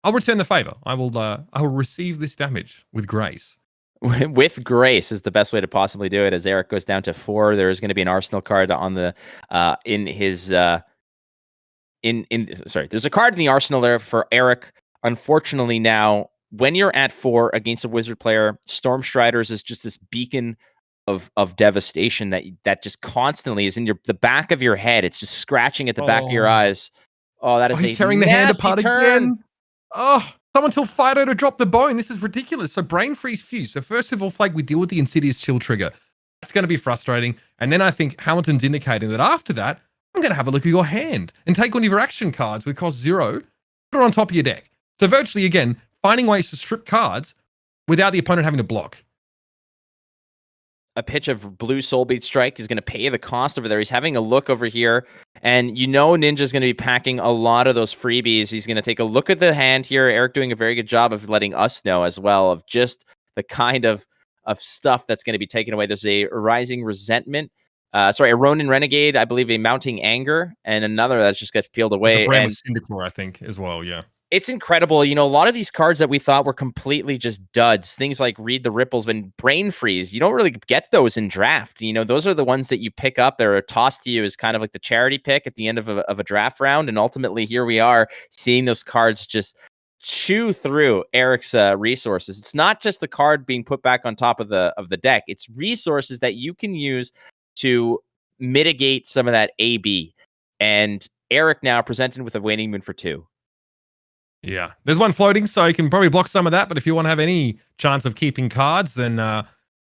I'll return the favor. I will receive this damage with grace. With grace is the best way to possibly do it. As Erik goes down to 4, there is going to be an Arsenal card on the in his sorry, there's a card in the Arsenal there for Erik. Unfortunately, now when you're at 4 against a Wizard player, Storm Striders is just this beacon of devastation that just constantly is in the back of your head. It's just scratching at the back of your eyes. Oh, that is he's tearing the hand apart again. Oh. Someone tell Fido to drop the bone. This is ridiculous. So Brain Freeze Fuse. So first of all, Flake, we deal with the Insidious Chill trigger. That's going to be frustrating. And then I think Hamilton's indicating that after that, I'm going to have a look at your hand and take one of your action cards with cost 0, put it on top of your deck. So virtually, again, finding ways to strip cards without the opponent having to block. A pitch of blue Soulbeat Strike is going to pay the cost over there. He's having a look over here, and you know Ninja's going to be packing a lot of those freebies. He's going to take a look at the hand here. Erik doing a very good job of letting us know as well of just the kind of stuff that's going to be taken away. There's a Rising Resentment, a Ronin Renegade, I believe a Mounting Anger, and another that just gets peeled away. There's a brand with Syndiclor, I think, as well, yeah. It's incredible. You know, a lot of these cards that we thought were completely just duds, things like Read the Ripples and Brain Freeze, you don't really get those in draft. You know, those are the ones that you pick up. They're tossed to you as kind of like the charity pick at the end of a draft round. And ultimately, here we are seeing those cards just chew through Erik's resources. It's not just the card being put back on top of the deck. It's resources that you can use to mitigate some of that AB. And Erik now presented with a Waning Moon for 2. Yeah, there's one floating, so you can probably block some of that. But if you want to have any chance of keeping cards, then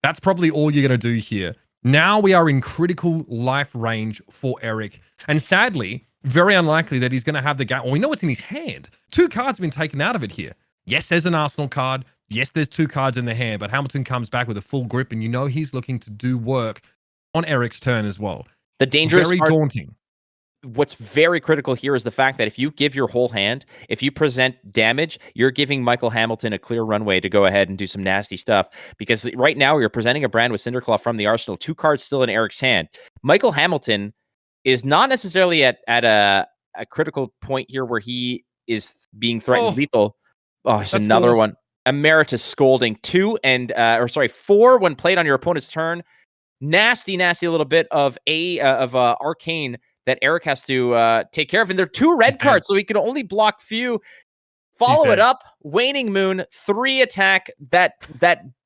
that's probably all you're going to do here. Now we are in critical life range for Erik. And sadly, very unlikely that he's going to have the game. Well, we know what's in his hand. 2 cards have been taken out of it here. Yes, there's an Arsenal card. Yes, there's 2 cards in the hand. But Hamilton comes back with a full grip, and you know he's looking to do work on Erik's turn as well. The dangerous Very part, daunting. What's very critical here is the fact that if you give your whole hand, if you present damage, you're giving Michael Hamilton a clear runway to go ahead and do some nasty stuff. Because right now you're presenting a brand with Cinderclaw from the Arsenal, 2 cards still in Erik's hand. Michael Hamilton is not necessarily at a critical point here where he is being threatened lethal. Oh, it's another 4. one. Emeritus Scolding 2 and 4 when played on your opponent's turn. Nasty little bit of arcane that Erik has to take care of. And they're 2 red cards, so he can only block few. Follow it up, Waning Moon, 3 attack. That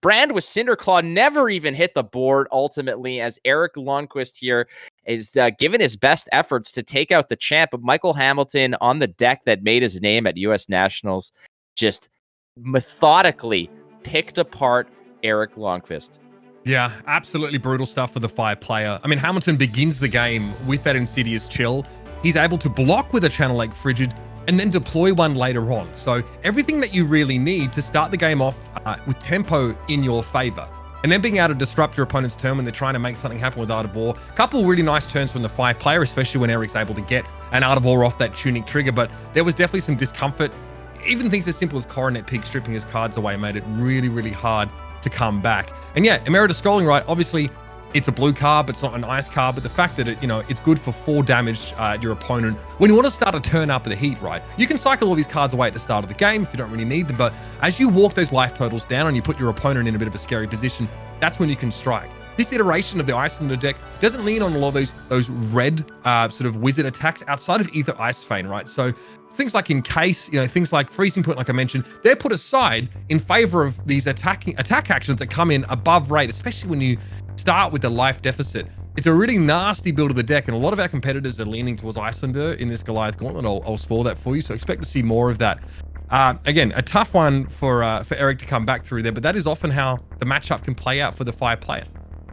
brand with Cinderclaw never even hit the board ultimately, as Erik Lonnquist here is given his best efforts to take out the champ. But Michael Hamilton on the deck that made his name at US Nationals just methodically picked apart Erik Lonnquist. Yeah, absolutely brutal stuff for the 5-player. I mean, Hamilton begins the game with that Insidious Chill. He's able to block with a Channel Lake Frigid and then deploy one later on. So everything that you really need to start the game off with tempo in your favor. And then being able to disrupt your opponent's turn when they're trying to make something happen with Art of War. A couple really nice turns from the 5-player, especially when Erik's able to get an Art of War off that Tunic trigger. But there was definitely some discomfort. Even things as simple as Coronet Peak stripping his cards away made it really, really hard to come back. And yeah, Emeritus Scrolling Right, obviously it's a blue card, but it's not an ice card. But the fact that it's good for 4 damage your opponent when you want to start a turn up at the heat, right? You can cycle all these cards away at the start of the game if you don't really need them. But as you walk those life totals down and you put your opponent in a bit of a scary position, that's when you can strike. this iteration of the Icelander deck doesn't lean on a lot of those red sort of wizard attacks outside of either Ice Vein, right? So things like Encase, things like Freezing Point, like I mentioned, they're put aside in favor of these attack actions that come in above rate, especially when you start with the life deficit. It's a really nasty build of the deck, and a lot of our competitors are leaning towards Icelander in this Goliath Gauntlet. I'll spoil that for you, so expect to see more of that. Again, a tough one for Erik to come back through there, but that is often how the matchup can play out for the 5-player.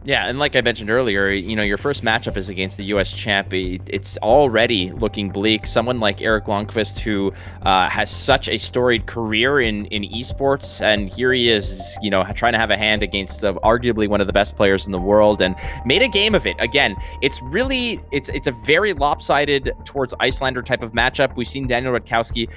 Yeah, and like I mentioned earlier, your first matchup is against the U.S. champ. It's already looking bleak. Someone like Erik Lonnquist, who has such a storied career in esports, and here he is, trying to have a hand against arguably one of the best players in the world, and made a game of it. Again, it's a very lopsided towards Icelander type of matchup. We've seen Daniel Rutkowski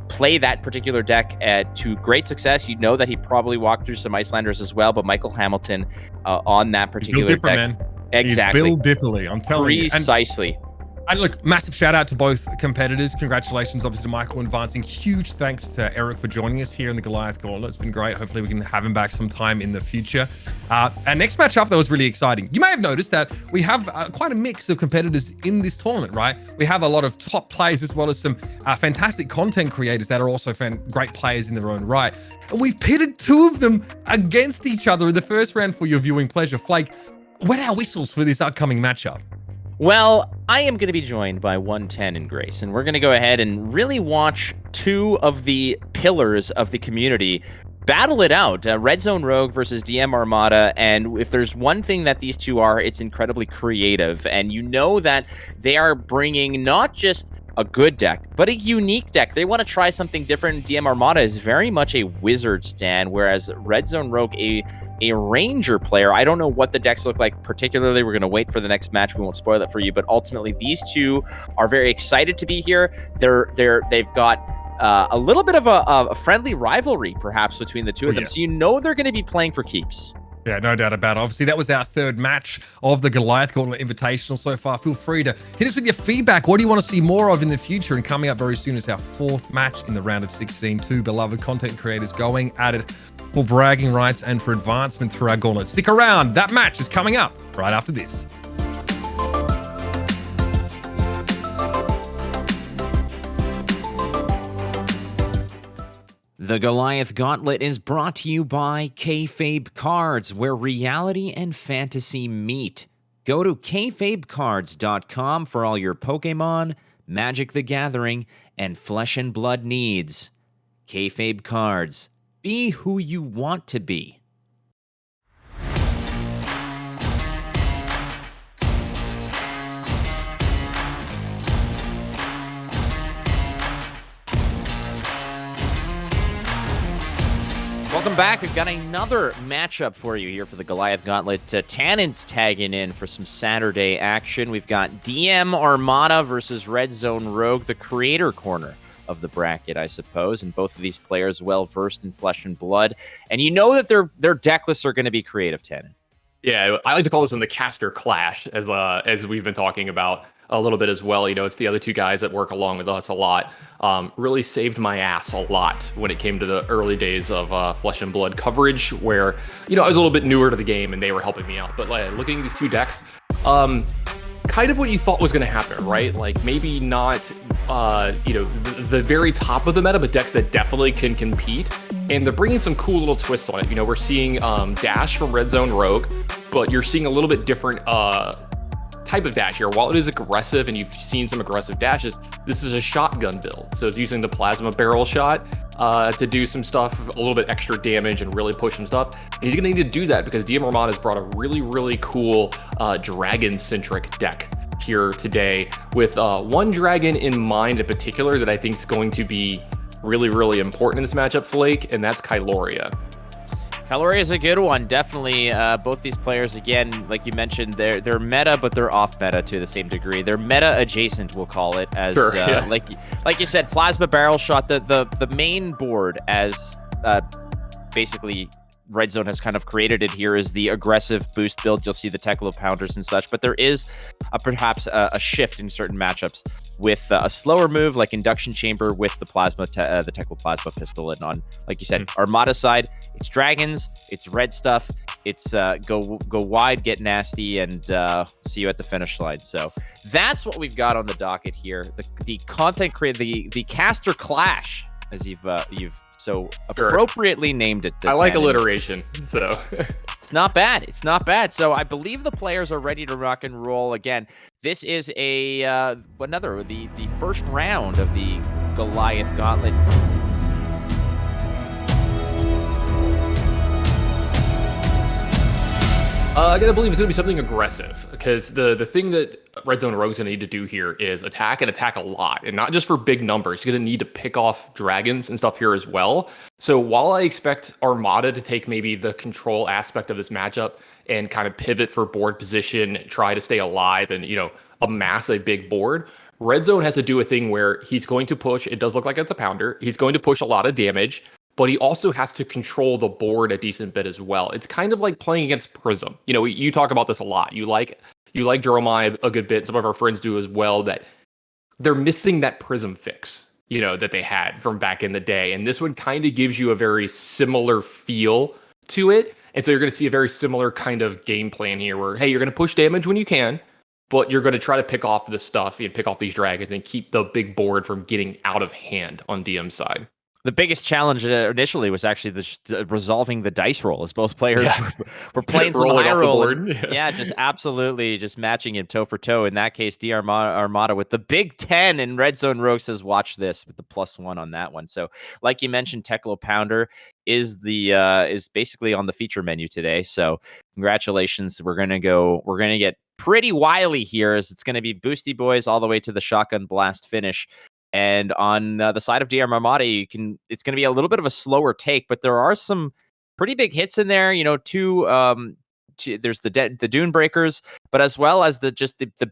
play that particular deck to great success. You know that he probably walked through some Icelanders as well, but Michael Hamilton on that particular deck. Man. Exactly. He's built differently, I'm telling you. Precisely. And look, massive shout out to both competitors. Congratulations, obviously, to Michael advancing. Huge thanks to Erik for joining us here in the Goliath Gauntlet. It's been great. Hopefully we can have him back sometime in the future. Our next matchup, that was really exciting. You may have noticed that we have quite a mix of competitors in this tournament, right? We have a lot of top players as well as some fantastic content creators that are also great players in their own right. And we've pitted two of them against each other in the first round for your viewing pleasure. Flake, wet our whistles for this upcoming matchup. Well, I am going to be joined by 110 and Grace, and we're going to go ahead and really watch two of the pillars of the community battle it out. RedZoneRogue versus DMArmada, and if there's one thing that these two are, it's incredibly creative, and you know that they are bringing not just a good deck, but a unique deck. They want to try something different. DMArmada is very much a wizard stand, whereas RedZoneRogue a ranger player. I don't know what the decks look like particularly. We're going to wait for the next match. We won't spoil it for you, but ultimately these two are very excited to be here. They've got a little bit of a friendly rivalry perhaps between the two of them. So they're going to be playing for keeps. Yeah, no doubt about it. Obviously, that was our third match of the Goliath Gauntlet Invitational so far. Feel free to hit us with your feedback. What do you want to see more of in the future? And coming up very soon is our fourth match in the round of 16. Two beloved content creators going at it for bragging rights and for advancement through our gauntlet. Stick around. That match is coming up right after this. The Goliath Gauntlet is brought to you by FAB Cards, where reality and fantasy meet. Go to kfabecards.com for all your Pokemon, Magic the Gathering, and Flesh and Blood needs. FAB Cards. Be who you want to be. Welcome back. We've got another matchup for you here for the Goliath Gauntlet. Tannon's tagging in for some Saturday action. We've got DMArmada versus RedZoneRogue, the creator corner of the bracket, I suppose, and both of these players well versed in Flesh and Blood, and you know that their deck lists are going to be creative. Tannon. Yeah, I like to call this one the caster clash, as we've been talking about a little bit as well. It's the other two guys that work along with us a lot. Really saved my ass a lot when it came to the early days of Flesh and Blood coverage, where I was a little bit newer to the game and they were helping me out. But looking at these two decks, kind of what you thought was going to happen, right? Like maybe not, the very top of the meta, but decks that definitely can compete. And they're bringing some cool little twists on it. We're seeing Dash from RedZoneRogue, but you're seeing a little bit different type of dash here. While it is aggressive and you've seen some aggressive dashes, this is a shotgun build. So it's using the plasma barrel shot to do some stuff, a little bit extra damage and really push some stuff. And he's gonna need to do that because DMArmada has brought a really, really cool dragon-centric deck here today with one dragon in mind in particular that I think is going to be really, really important in this matchup, Flake, and that's Kyloria. Kyloria is a good one, definitely. Both these players, again, like you mentioned, they're meta, but they're off meta to the same degree. They're meta adjacent, we'll call it, as sure, yeah. like you said, plasma barrel shot. The main board as basically Red Zone has kind of created it here is the aggressive boost build. You'll see the Tekla Pounders and such, but there is perhaps a shift in certain matchups with a slower move like Induction Chamber with the the Tekla Plasma Pistol. And on, like you said, Armada side, it's dragons, it's red stuff, it's go wide, get nasty, and see you at the finish line. So that's what we've got on the docket here. The content the caster clash, as you've so appropriately named it. I like alliteration, so it's not bad. It's not bad. So I believe the players are ready to rock and roll again. This is the first round of the Goliath Gauntlet. I gotta believe it's gonna be something aggressive, because the thing that RedZoneRogue's gonna need to do here is attack and attack a lot, and not just for big numbers. You're gonna need to pick off dragons and stuff here as well. So while I expect Armada to take maybe the control aspect of this matchup and kind of pivot for board position, try to stay alive and, amass a big board, RedZone has to do a thing where he's going to push. It does look like it's a pounder. He's going to push a lot of damage, but he also has to control the board a decent bit as well. It's kind of like playing against Prism. You talk about this a lot. You like Jeremiah a good bit. Some of our friends do as well, that they're missing that Prism fix, that they had from back in the day. And this one kind of gives you a very similar feel to it. And so you're going to see a very similar kind of game plan here where, hey, you're going to push damage when you can, but you're going to try to pick off this stuff and pick off these dragons and keep the big board from getting out of hand on DM's side. The biggest challenge initially was actually resolving the dice roll, as both players were playing some high roll. Just absolutely just matching him toe for toe. In that case, DMArmada with the big 10, and RedZoneRogue says, watch this with the +1 on that one. So like you mentioned, Tekla Pounder is basically on the feature menu today. So congratulations. We're going to get pretty wily here, as it's going to be Boosty Boys all the way to the Shotgun Blast finish. And on the side of DMArmada, it's going to be a little bit of a slower take, but there are some pretty big hits in there. There's the Dune Breakers, but as well as the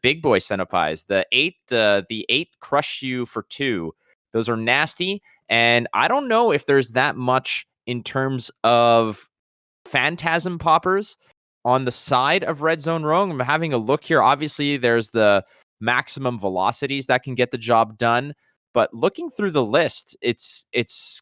big boy Senopais, the eight crush you for 2. Those are nasty, and I don't know if there's that much in terms of Phantasm Poppers on the side of RedZoneRogue. I'm having a look here. Obviously, there's the maximum velocities that can get the job done. But looking through the list, it's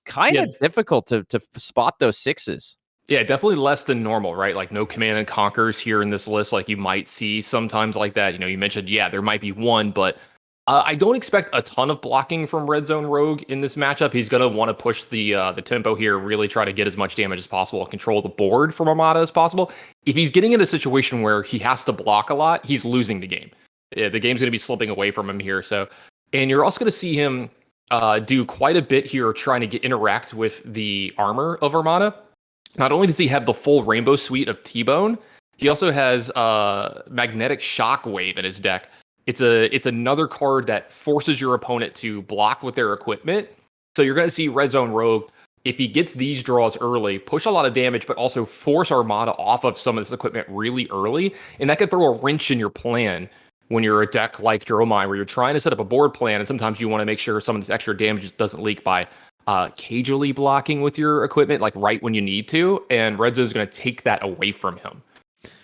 kind of difficult to spot those 6s. Yeah, definitely less than normal, right? Like no Command and Conquers here in this list, like you might see sometimes like that. You mentioned, there might be one, but I don't expect a ton of blocking from RedZoneRogue in this matchup. He's going to want to push the tempo here, really try to get as much damage as possible, control the board from Armada as possible. If he's getting in a situation where he has to block a lot, he's losing the game. Yeah, the game's going to be slipping away from him here. And you're also going to see him do quite a bit here trying to interact with the armor of Armada. Not only does he have the full Rainbow Suite of T-Bone, he also has Magnetic Shockwave in his deck. It's another card that forces your opponent to block with their equipment. So you're going to see RedZoneRogue, if he gets these draws early, push a lot of damage, but also force Armada off of some of this equipment really early. And that could throw a wrench in your plan when you're a deck like Jeremiah, where you're trying to set up a board plan, and sometimes you want to make sure some of this extra damage doesn't leak by cagely blocking with your equipment, like right when you need to, and RedZone's going to take that away from him.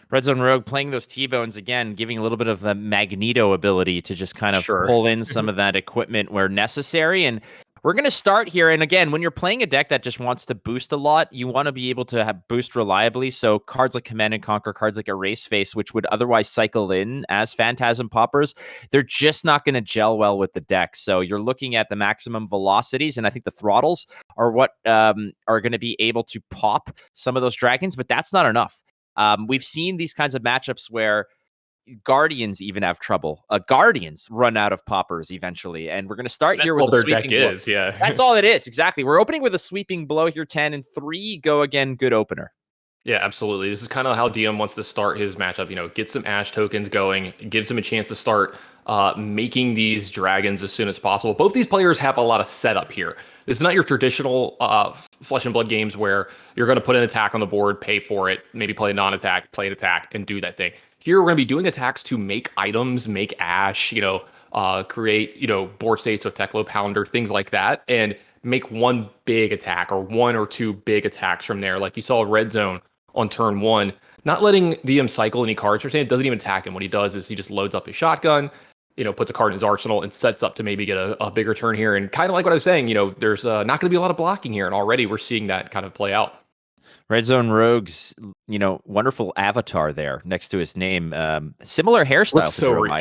RedZoneRogue playing those T-Bones again, giving a little bit of the Magneto ability to just kind of pull in some of that equipment where necessary. And we're going to start here. And again, when you're playing a deck that just wants to boost a lot, you want to be able to have boost reliably. So cards like Command and Conquer, cards like Erase Face, which would otherwise cycle in as Phantasm Poppers, they're just not going to gel well with the deck. So you're looking at the maximum velocities, and I think the throttles are what are going to be able to pop some of those dragons, but that's not enough. We've seen these kinds of matchups where Guardians even have trouble. Guardians run out of poppers eventually, and we're going to start here with a sweeping blow. That's all it is. Exactly. We're opening with a sweeping blow here, 10 and 3. Go again. Good opener. Yeah, absolutely. This is kind of how DM wants to start his matchup. Get some Ash tokens going, gives him a chance to start making these dragons as soon as possible. Both these players have a lot of setup here. This is not your traditional Flesh and Blood games where you're going to put an attack on the board, pay for it, maybe play a non-attack, play an attack, and do that thing. Here, we're going to be doing attacks to make items, make Ash, create, board states with Teklo Pounder, things like that, and make one big attack or one or two big attacks from there. Like you saw Red Zone on turn one, not letting DM cycle any cards or anything. It doesn't even attack him. What he does is he just loads up his shotgun, puts a card in his arsenal and sets up to maybe get a bigger turn here. And kind of like what I was saying, there's not going to be a lot of blocking here. And already we're seeing that kind of play out. RedZoneRogue's, wonderful avatar there next to his name. Similar hairstyle. Looks so real.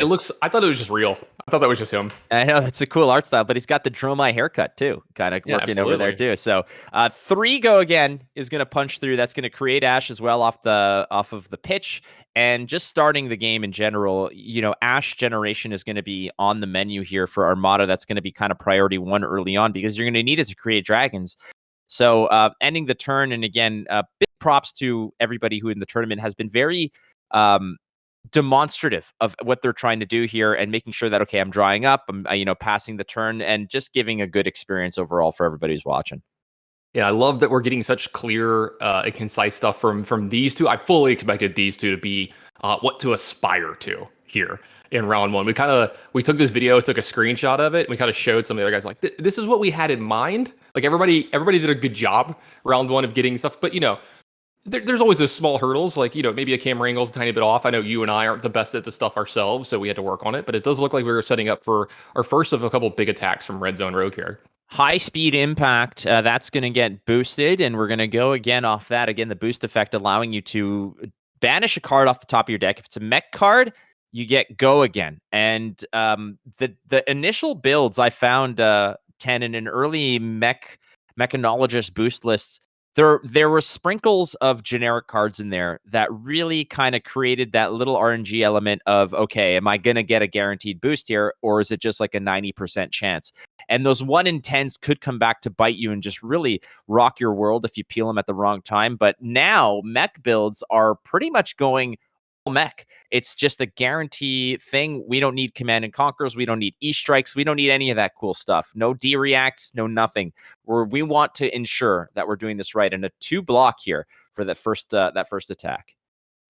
I thought it was just real. I thought that was just him. I know, that's a cool art style, but he's got the Dromai haircut too, kind of working over there too. So 3 go again is going to punch through. That's going to create Ash as well off of the pitch. And just starting the game in general, Ash generation is going to be on the menu here for Armada. That's going to be kind of priority 1 early on because you're going to need it to create dragons. So ending the turn, and again, big props to everybody who in the tournament has been very demonstrative of what they're trying to do here and making sure that, okay, I'm drying up, I'm passing the turn, and just giving a good experience overall for everybody who's watching. Yeah, I love that we're getting such clear and concise stuff from these two. I fully expected these two to be what to aspire to here in round 1. We took this video, took a screenshot of it, and we kind of showed some of the other guys like, this is what we had in mind. Like everybody did a good job round 1 of getting stuff, but there's always those small hurdles, like maybe a camera angle's a tiny bit off. I know you and I aren't the best at the stuff ourselves, so we had to work on it, but it does look like we were setting up for our first of a couple big attacks from RedZoneRogue here. High speed impact, that's going to get boosted, and we're going to go again off that. Again, the boost effect allowing you to banish a card off the top of your deck. If it's a mech card, you get go again. And the initial builds I found, Tannon, in early mechanologist boost lists, there were sprinkles of generic cards in there that really kind of created that little RNG element of, okay, am I going to get a guaranteed boost here, or is it just like a 90% chance? And those 1 in 10s could come back to bite you and just really rock your world if you peel them at the wrong time. But now mech builds are pretty much going mech. It's just a guarantee thing. We don't need command and conquers. We don't need E-strikes. We don't need any of that cool stuff. No D-reacts, no nothing. We want to ensure that we're doing this right. And a 2 block here for that first attack.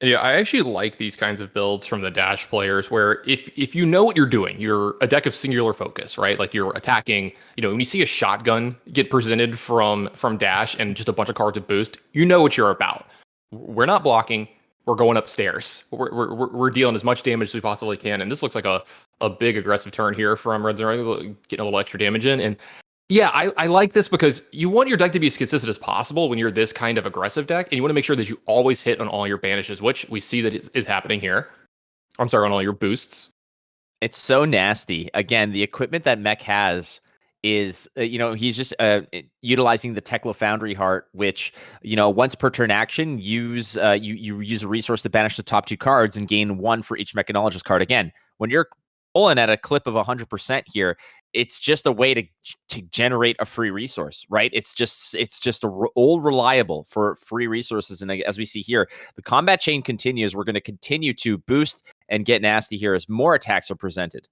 Yeah, I actually like these kinds of builds from the Dash players where if you know what you're doing, you're a deck of singular focus, right? Like you're attacking, when you see a shotgun get presented from Dash and just a bunch of cards at boost, you know what you're about. We're not blocking. We're going upstairs. We're dealing as much damage as we possibly can. And this looks like a big aggressive turn here from RedZoneRogue, getting a little extra damage in. And yeah, I like this because you want your deck to be as consistent as possible when you're this kind of aggressive deck. And you want to make sure that you always hit on all your banishes, which we see that is happening here. I'm sorry, on all your boosts. It's so nasty. Again, the equipment that Mech has is, he's just utilizing the Teklo Foundry Heart, which, once per turn action, you use a resource to banish the top 2 cards and gain 1 for each Mechanologist card. Again, when you're pulling at a clip of 100% here, it's just a way to generate a free resource, right? It's just old reliable for free resources. And as we see here, the combat chain continues. We're going to continue to boost and get nasty here as more attacks are presented.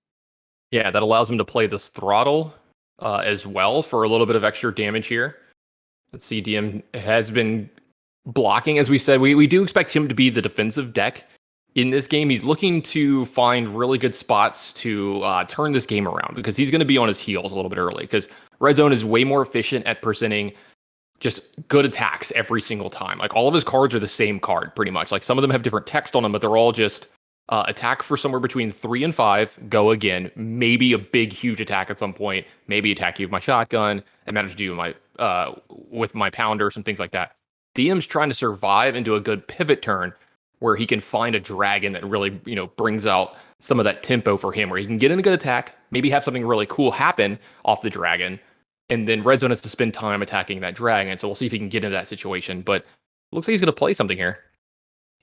Yeah, that allows him to play this throttle as well for a little bit of extra damage here. Let's see, DM has been blocking, as we said. We do expect him to be the defensive deck in this game. He's looking to find really good spots to turn this game around because he's going to be on his heels a little bit early because Red Zone is way more efficient at presenting just good attacks every single time. Like all of his cards are the same card pretty much. Like some of them have different text on them, but they're all just attack for somewhere between 3 and 5, go again, maybe a big huge attack at some point, maybe attack you with my shotgun, and manage to do with my pounder, some things like that. DM's trying to survive into a good pivot turn where he can find a dragon that really, brings out some of that tempo for him, where he can get in a good attack, maybe have something really cool happen off the dragon, and then Red Zone has to spend time attacking that dragon. So we'll see if he can get into that situation. But it looks like he's going to play something here.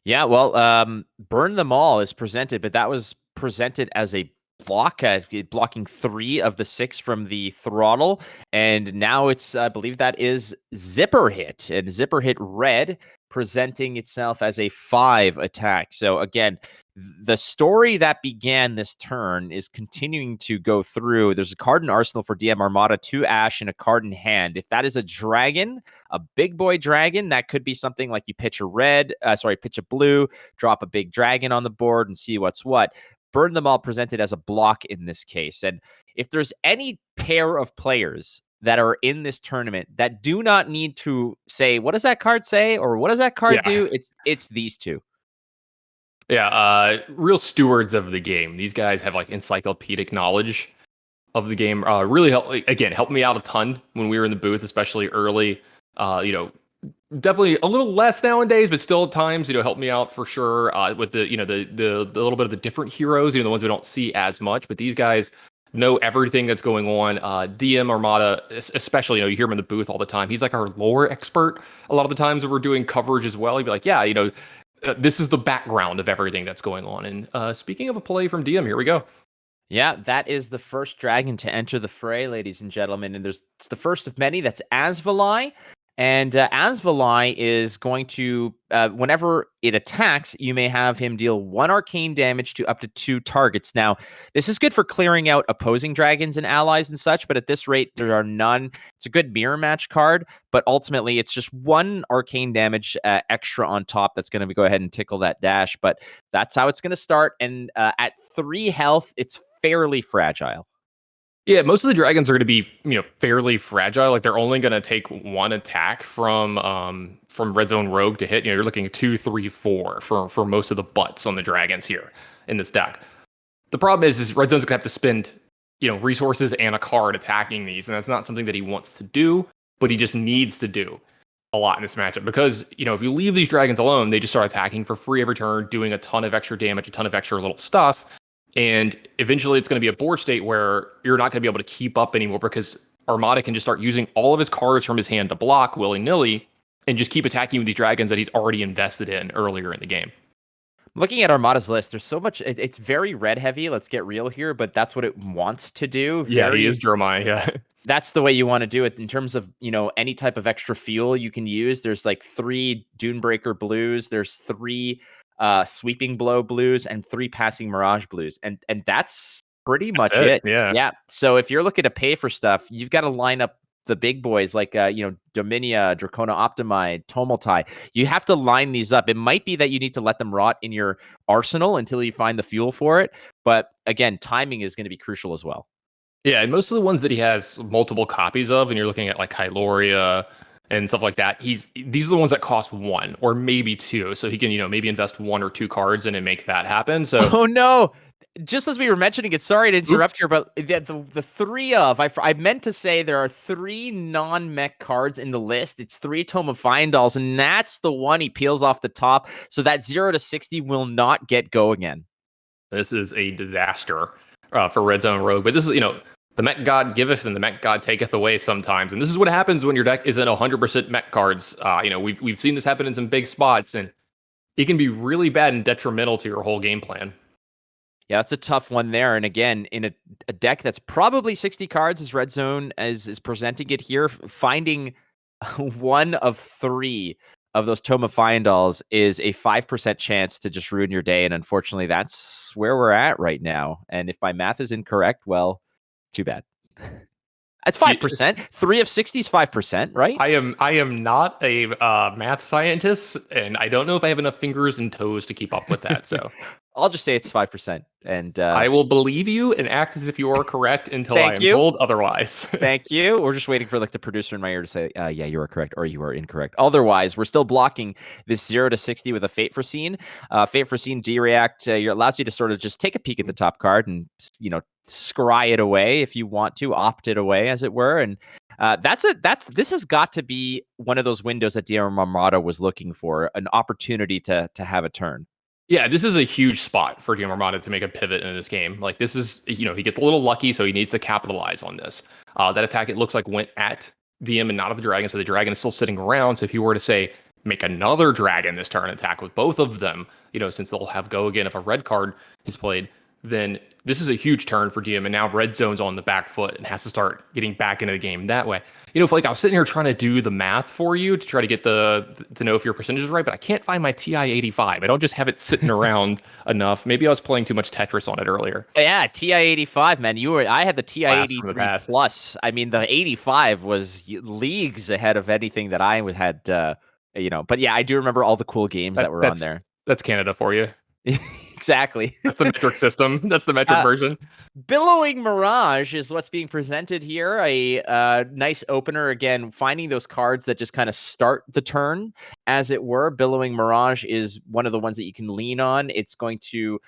Yeah, well, Burn Them All is presented, but that was presented as a block, blocking 3 of the 6 from the throttle. And now it's, I believe that is Zipper Hit. And Zipper Hit Red presenting itself as a 5 attack. So again, the story that began this turn is continuing to go through. There's a card in Arsenal for DMArmada, 2 Ash and a card in hand. If that is a dragon, a big boy dragon, that could be something like you pitch a blue, drop a big dragon on the board and see what's what. Burn Them All presented as a block in this case. And if there's any pair of players that are in this tournament that do not need to say, what does that card say? Or what does that card do? It's these two. Yeah, real stewards of the game. These guys have like encyclopedic knowledge of the game. Really helped me out a ton when we were in the booth, especially early. Definitely a little less nowadays, but still at times, helped me out for sure. With the little bit of the different heroes, the ones we don't see as much. But these guys know everything that's going on. DMArmada, especially, you hear him in the booth all the time. He's like our lore expert a lot of the times when we're doing coverage as well. He'd be like, yeah, this is the background of everything that's going on. And speaking of a play from DM, here we go. Yeah, that is the first dragon to enter the fray, ladies and gentlemen. And it's the first of many. That's Asvalai. And Asvalai is going to, whenever it attacks, you may have him deal 1 arcane damage to up to 2 targets. Now, this is good for clearing out opposing dragons and allies and such, but at this rate, there are none. It's a good mirror match card, but ultimately, it's just 1 arcane damage extra on top that's going to go ahead and tickle that dash. But that's how it's going to start. And at 3 health, it's fairly fragile. Yeah, most of the dragons are going to be, fairly fragile. Like they're only going to take 1 attack from RedZoneRogue to hit. You're looking at 2, 3, 4 for most of the butts on the dragons here in this deck. The problem is RedZone's going to have to spend, resources and a card attacking these, and that's not something that he wants to do, but he just needs to do a lot in this matchup because, if you leave these dragons alone, they just start attacking for free every turn, doing a ton of extra damage, a ton of extra little stuff. And eventually it's going to be a board state where you're not going to be able to keep up anymore because Armada can just start using all of his cards from his hand to block willy-nilly and just keep attacking with these dragons that he's already invested in earlier in the game. Looking at Armada's list, there's so much. It's very red heavy. Let's get real here, but that's what it wants to do. Yeah, he is Dromai. Yeah, that's the way you want to do it. In terms of any type of extra fuel you can use, there's like 3 Dunebreaker blues. There's 3 Sweeping Blow blues and 3 Passing Mirage blues, and that's pretty much it. Yeah. So if you're looking to pay for stuff, you've got to line up the big boys like Dominia, Dracona Optimide, Tomultai. You have to line these up. It might be that you need to let them rot in your arsenal until you find the fuel for it, but again, timing is going to be crucial as well. Yeah, and most of the ones that he has multiple copies of, and you're looking at like Hyloria and stuff like that, these are the ones that cost 1 or maybe 2, so he can maybe invest 1 or 2 cards in and make that happen. So oh no, just as we were mentioning it, sorry to interrupt here, but the 3 of I meant to say there are 3 non-mech cards in the list. It's 3 Tome of Fyendals, and that's the one he peels off the top, so that 0 to 60 will not get go again. This is a disaster for RedZoneRogue, but this is the Mech God giveth and the Mech God taketh away sometimes. And this is what happens when your deck isn't 100% Mech cards. We've seen this happen in some big spots, and it can be really bad and detrimental to your whole game plan. Yeah, that's a tough one there. And again, in a deck that's probably 60 cards, as Red Zone is presenting it here, finding 1 of 3 of those Tome of Fyendals is a 5% chance to just ruin your day. And unfortunately, that's where we're at right now. And if my math is incorrect, well, too bad. That's 5%. 3 of 60 is 5%, right? I am not a math scientist, and I don't know if I have enough fingers and toes to keep up with that. So I'll just say it's 5%. And I will believe you and act as if you are correct until I am told otherwise. Thank you. We're just waiting for like the producer in my ear to say, yeah, you are correct or you are incorrect. Otherwise, we're still blocking this 0 to 60 with a Fate Foreseen. Fate Foreseen D-React allows you to sort of just take a peek at the top card and, scry it away if you want to, opt it away, as it were. And this has got to be one of those windows that DMArmada was looking for, an opportunity to have a turn. Yeah, this is a huge spot for DMArmada to make a pivot in this game. Like this is, he gets a little lucky, so he needs to capitalize on this. That attack, it looks like, went at DM and not at the dragon, so the dragon is still sitting around. So if you were to say, make another dragon this turn, attack with both of them, since they'll have go again if a red card is played, then this is a huge turn for DM, and now Red Zone's on the back foot and has to start getting back into the game that way. If I was sitting here trying to do the math for you to try to get to know if your percentage is right, but I can't find my TI-85. I don't just have it sitting around enough. Maybe I was playing too much Tetris on it earlier. Yeah, TI-85, man. I had the TI-83 plus. I mean, the 85 was leagues ahead of anything that I had. But yeah, I do remember all the cool games that were on there. That's Canada for you. Exactly. That's the metric system. That's the metric version. Billowing Mirage is what's being presented here. A nice opener. Again, finding those cards that just kind of start the turn, as it were. Billowing Mirage is one of the ones that you can lean on. It's going to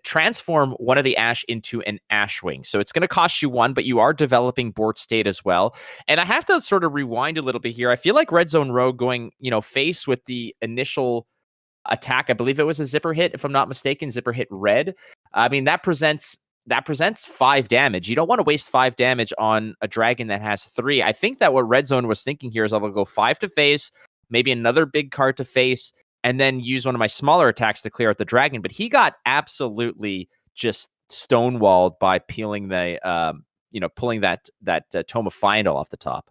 transform one of the Ash into an Ashwing. So it's going to cost you 1, but you are developing board state as well. And I have to sort of rewind a little bit here. I feel like RedZoneRogue going, face with the initial attack. I believe it was a zipper hit, if I'm not mistaken. Zipper hit red. I mean, that presents 5 damage. You don't want to waste 5 damage on a dragon that has 3. I think that what Red Zone was thinking here is I'm going to go 5 to face, maybe another big card to face, and then use one of my smaller attacks to clear out the dragon. But he got absolutely just stonewalled by peeling the, pulling that Tome of Fiendal off the top.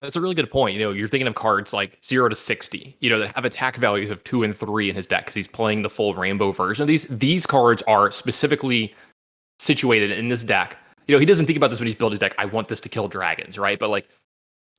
That's a really good point. You're thinking of cards like 0 to 60, that have attack values of 2 and 3 in his deck because he's playing the full rainbow version of these. These cards are specifically situated in this deck. He doesn't think about this when he's building his deck. I want this to kill dragons, right? But like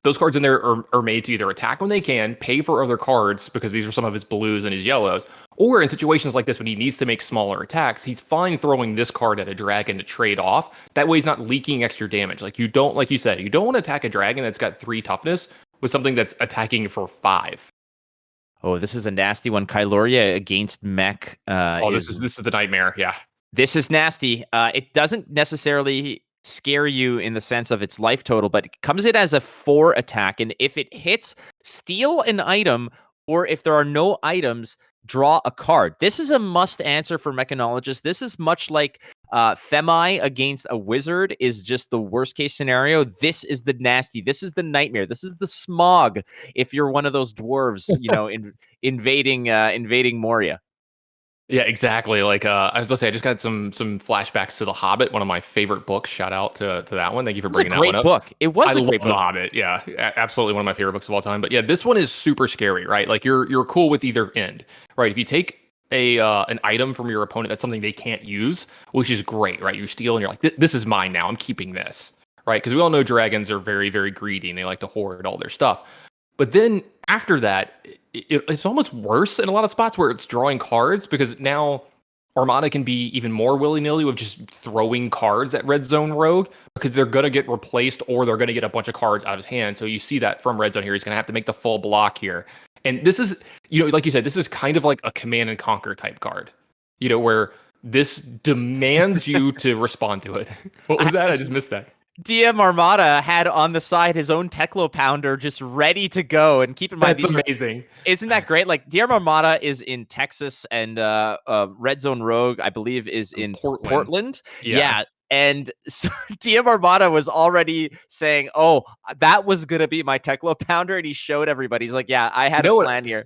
those cards in there are made to either attack when they can, pay for other cards because these are some of his blues and his yellows, or in situations like this when he needs to make smaller attacks, he's fine throwing this card at a dragon to trade off. That way he's not leaking extra damage. Like you said, you don't want to attack a dragon that's got 3 toughness with something that's attacking for 5. Oh, this is a nasty one. Kyloria against mech. This is the nightmare. Yeah. This is nasty. It doesn't necessarily scare you in the sense of its life total, but it comes in as a 4 attack. And if it hits, steal an item, or if there are no items, draw a card. This is a must answer for Mechanologist. This is much like Themi against a wizard is just the worst case scenario. This is the nasty. This is the nightmare. This is the smog. If you're one of those dwarves, invading Moria. Yeah, exactly. Like I was going to say, I just got some flashbacks to The Hobbit, one of my favorite books. Shout out to that one. Thank you for bringing that one up. Book. It was a great book. The Hobbit. Yeah, absolutely one of my favorite books of all time. But yeah, this one is super scary, right? Like you're cool with either end, right? If you take an item from your opponent, that's something they can't use, which is great, right? You steal and you're like, this is mine now. I'm keeping this, right? Because we all know dragons are very, very greedy and they like to hoard all their stuff. But then after that, it's almost worse in a lot of spots where it's drawing cards, because now Armada can be even more willy-nilly with just throwing cards at RedZoneRogue because they're going to get replaced or they're going to get a bunch of cards out of his hand. So you see that from Red Zone here. He's going to have to make the full block here. And this is, like you said, this is kind of like a Command and Conquer type card, where this demands you to respond to it. What was that? I just missed that. DMArmada had on the side his own Teclo Pounder just ready to go. And keep in mind, that's amazing. Isn't that great? Like DMArmada is in Texas, and RedZoneRogue, I believe, is in Portland. Yeah. And so DMArmada was already saying, "Oh, that was gonna be my Teclo Pounder," and he showed everybody. He's like, "Yeah, I had a plan here."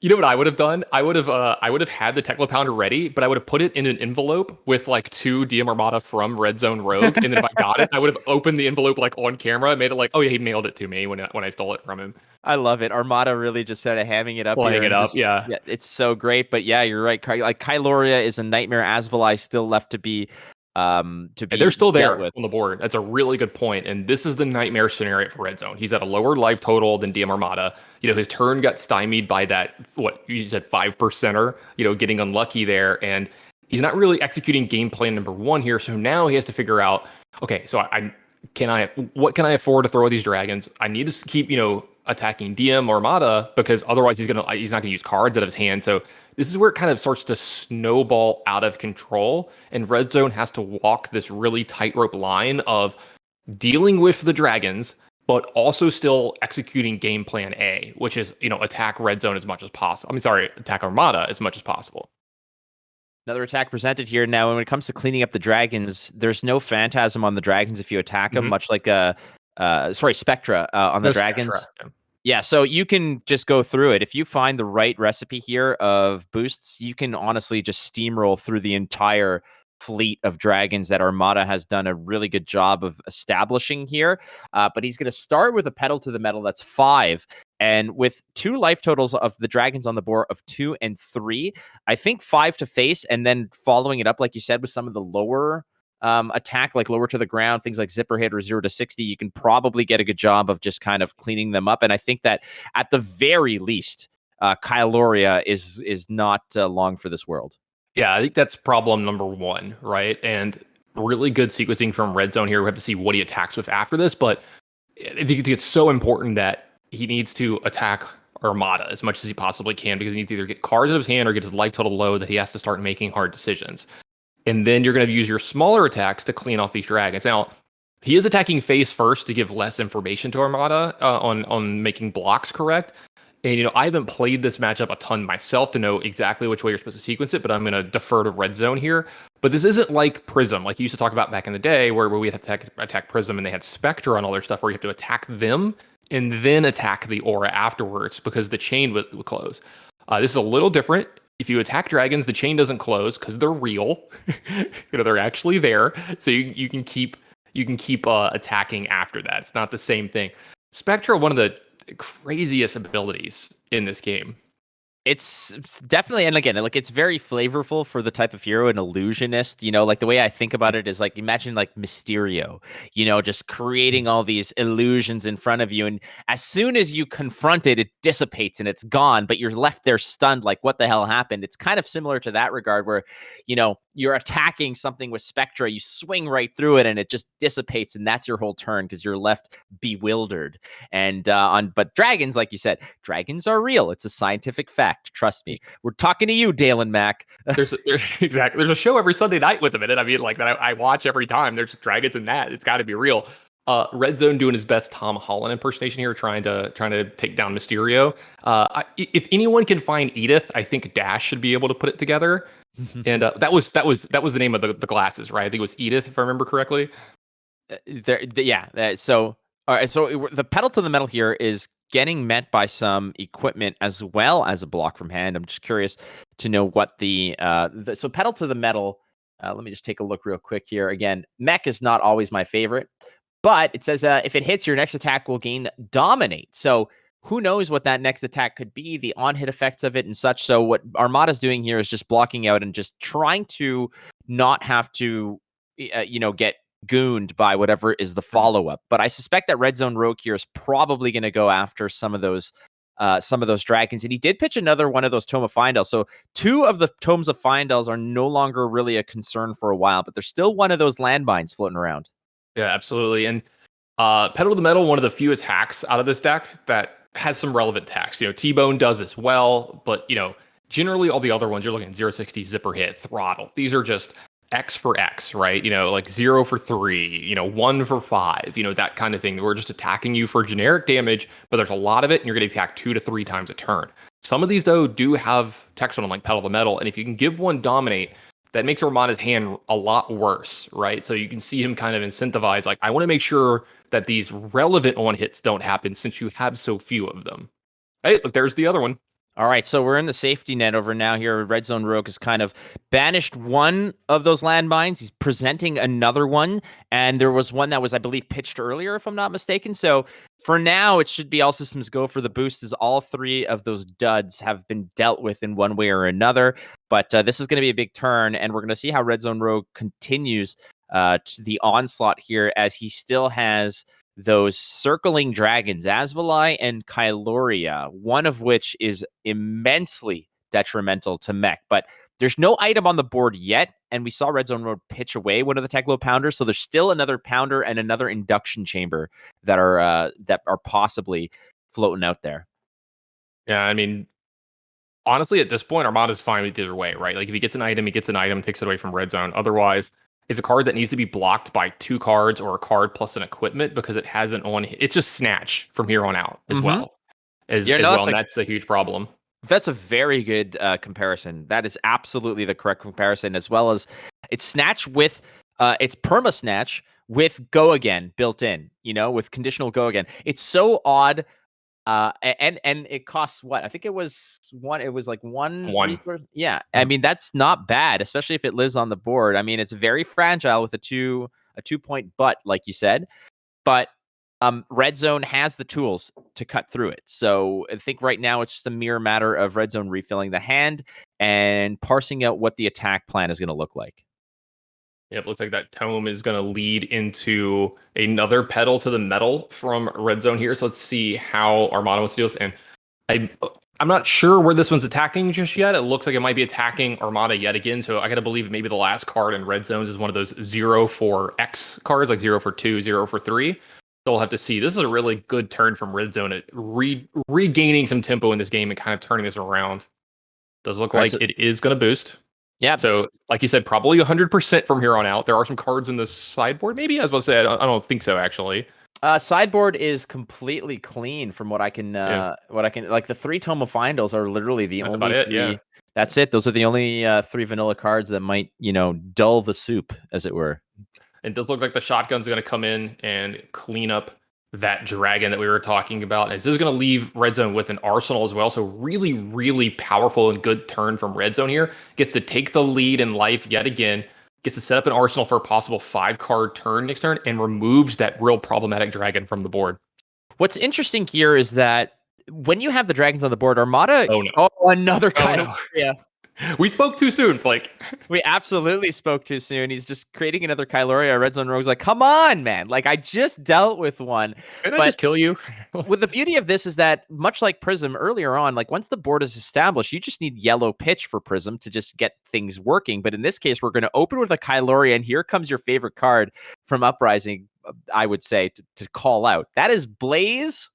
You know what I would have done? I would have had the Teclo Pounder ready, but I would have put it in an envelope with like 2 DMArmada from RedZoneRogue, and then if I got it, I would have opened the envelope like on camera, and made it like, oh yeah, he mailed it to me when I stole it from him. I love it. Armada really just started hamming it up. Playing it up, yeah, it's so great. But yeah, you're right. Like Kyloria is a nightmare. Asvali still left to be. They're still there on the board. That's a really good point. And this is the nightmare scenario for Red Zone. He's at a lower life total than DMArmada. His turn got stymied by that, what you said, 5%er, getting unlucky there. And he's not really executing game plan number 1 here. So now he has to figure out, okay, so what can I afford to throw at these dragons? I need to keep, attacking DMArmada because otherwise he's not gonna use cards out of his hand. So this is where it kind of starts to snowball out of control, and Red Zone has to walk this really tightrope line of dealing with the dragons, but also still executing game plan A, which is, attack Red Zone as much as possible. Attack Armada as much as possible. Another attack presented here. Now, when it comes to cleaning up the dragons, there's no phantasm on the dragons if you attack them, much like Spectra on the dragons. Spectra. Yeah, so you can just go through it. If you find the right recipe here of boosts, you can honestly just steamroll through the entire fleet of dragons that Armada has done a really good job of establishing here. But he's going to start with a pedal to the metal that's 5. And with 2 life totals of the dragons on the board of 2 and 3, I think 5 to face, and then following it up, like you said, with some of the lower attack, like lower to the ground, things like zipper hit or 0 to 60, you can probably get a good job of just kind of cleaning them up. And I think that at the very least, Kyloria is not long for this world. Yeah, I think that's problem number one, right? And really good sequencing from Red Zone here. We have to see what he attacks with after this, but I think it's so important that he needs to attack Armada as much as he possibly can because he needs to either get cards out of his hand or get his life total low that he has to start making hard decisions. And then you're going to use your smaller attacks to clean off these dragons. Now, he is attacking face first to give less information to Armada on making blocks correct. And, I haven't played this matchup a ton myself to know exactly which way you're supposed to sequence it, but I'm going to defer to Red Zone here. But this isn't like Prism, like you used to talk about back in the day, where we had to attack Prism and they had Spectre and all their stuff, where you have to attack them and then attack the aura afterwards because the chain would close. This is a little different. If you attack dragons, the chain doesn't close because they're real. They're actually there, so you can keep attacking after that. It's not the same thing. Spectre, one of the craziest abilities in this game. It's definitely, and again, like it's very flavorful for the type of hero, an illusionist. Like the way I think about it is like imagine like Mysterio, just creating all these illusions in front of you, and as soon as you confront it, it dissipates and it's gone. But you're left there stunned, like what the hell happened? It's kind of similar to that regard, where you're attacking something with Spectra, you swing right through it, and it just dissipates, and that's your whole turn because you're left bewildered. And but dragons, like you said, dragons are real. It's a scientific fact. Trust me. We're talking to you, Dale and Mac. There's exactly. There's a show every Sunday night with them in it. I mean, like that I watch every time. There's dragons in that. It's got to be real. Red Zone doing his best Tom Holland impersonation here, trying to take down Mysterio. If anyone can find Edith, I think Dash should be able to put it together. And that was the name of the glasses, right? I think it was Edith, if I remember correctly. So all right. So the pedal to the metal here is getting met by some equipment as well as a block from hand. I'm just curious to know what so pedal to the metal. Let me just take a look real quick here. Again, mech is not always my favorite, but it says if it hits, your next attack will gain dominate. So who knows what that next attack could be, the on-hit effects of it and such. So what Armada's doing here is just blocking out and just trying to not have to, get gooned by whatever is the follow-up. But I suspect that RedZoneRogue here is probably going to go after some of those dragons. And he did pitch another one of those Tome of Fyendal. So 2 of the Tomes of Fyendals are no longer really a concern for a while, but there's still one of those landmines floating around. Yeah, absolutely. And Pedal to the Metal, one of the few attacks out of this deck that has some relevant text. T-Bone does as well, but generally all the other ones, you're looking at 0-60, zipper hit, throttle. These are just X for X, right? Like 0 for 3, 1 for 5, that kind of thing. We're just attacking you for generic damage, but there's a lot of it, and you're going to attack 2 to 3 times a turn. Some of these, though, do have text on them, like Pedal to the Metal, and if you can give one dominate, that makes Armada's hand a lot worse, right? So you can see him kind of incentivize, like, I want to make sure that these relevant on-hits don't happen since you have so few of them. Hey, look, there's the other one. All right, so we're in the safety net over now here. RedZoneRogue has kind of banished one of those landmines. He's presenting another one, and there was one that was, I believe, pitched earlier, if I'm not mistaken. So for now, it should be all systems go for the boost, as all 3 of those duds have been dealt with in one way or another. But this is going to be a big turn, and we're going to see how RedZoneRogue continues to the onslaught here, as he still has those circling dragons, Asvalai and Kyloria, one of which is immensely detrimental to mech. But there's no item on the board yet, and we saw RedZoneRogue pitch away one of the Techlo Pounders, so there's still another Pounder and another Induction Chamber that are possibly floating out there. Yeah, I mean, honestly, at this point, Armada's fine with either way, right? Like, if he gets an item, takes it away from Red Zone. Otherwise, it's a card that needs to be blocked by 2 cards or a card plus an equipment because it has an on. It's just snatch from here on out as well. And that's a huge problem. That's a very good comparison. That is absolutely the correct comparison, as well as it's snatch with it's perma snatch with go again built in, with conditional go again. It's so odd. And it costs what? I think it was one. It was like one resource. Yeah, I mean that's not bad, especially if it lives on the board. I mean it's very fragile with a 2-point butt, like you said. But Red Zone has the tools to cut through it. So I think right now it's just a mere matter of Red Zone refilling the hand and parsing out what the attack plan is going to look like. Yep, looks like that tome is going to lead into another pedal to the metal from Red Zone here. So let's see how Armada wants to do this. And I'm not sure where this one's attacking just yet. It looks like it might be attacking Armada yet again. So I got to believe maybe the last card in red zones is one of those 0 for X cards, like 0 for 2, 0 for 3. So we'll have to see. This is a really good turn from red zone at regaining some tempo in this game and kind of turning this around. Does look like it is going to boost. Yeah. So, like you said, probably 100% from here on out. There are some cards in the sideboard, maybe. I was about to say, I don't think so, actually. Sideboard is completely clean from what I can. Like the 3 Tome of Finals are literally the That's only about it, 3. yeah. That's it. Those are the only 3 vanilla cards that might, dull the soup, as it were. It does look like the shotgun's going to come in and clean up that dragon that we were talking about. And this is going to leave Red Zone with an arsenal as well. So really, really powerful and good turn from Red Zone here. Gets to take the lead in life yet again. Gets to set up an arsenal for a possible 5-card turn next turn and removes that real problematic dragon from the board. What's interesting here is that when you have the dragons on the board, Armada... another kind of... Yeah. We spoke too soon, Flake. We absolutely spoke too soon. He's just creating another Kyloria. RedZoneRogue's like, come on, man. Like, I just dealt with one. Can I just kill you? With the beauty of this is that, much like Prism earlier on, like once the board is established, you just need yellow pitch for Prism to just get things working. But in this case, we're going to open with a Kyloria, and here comes your favorite card from Uprising, I would say, to call out. That is Blaze.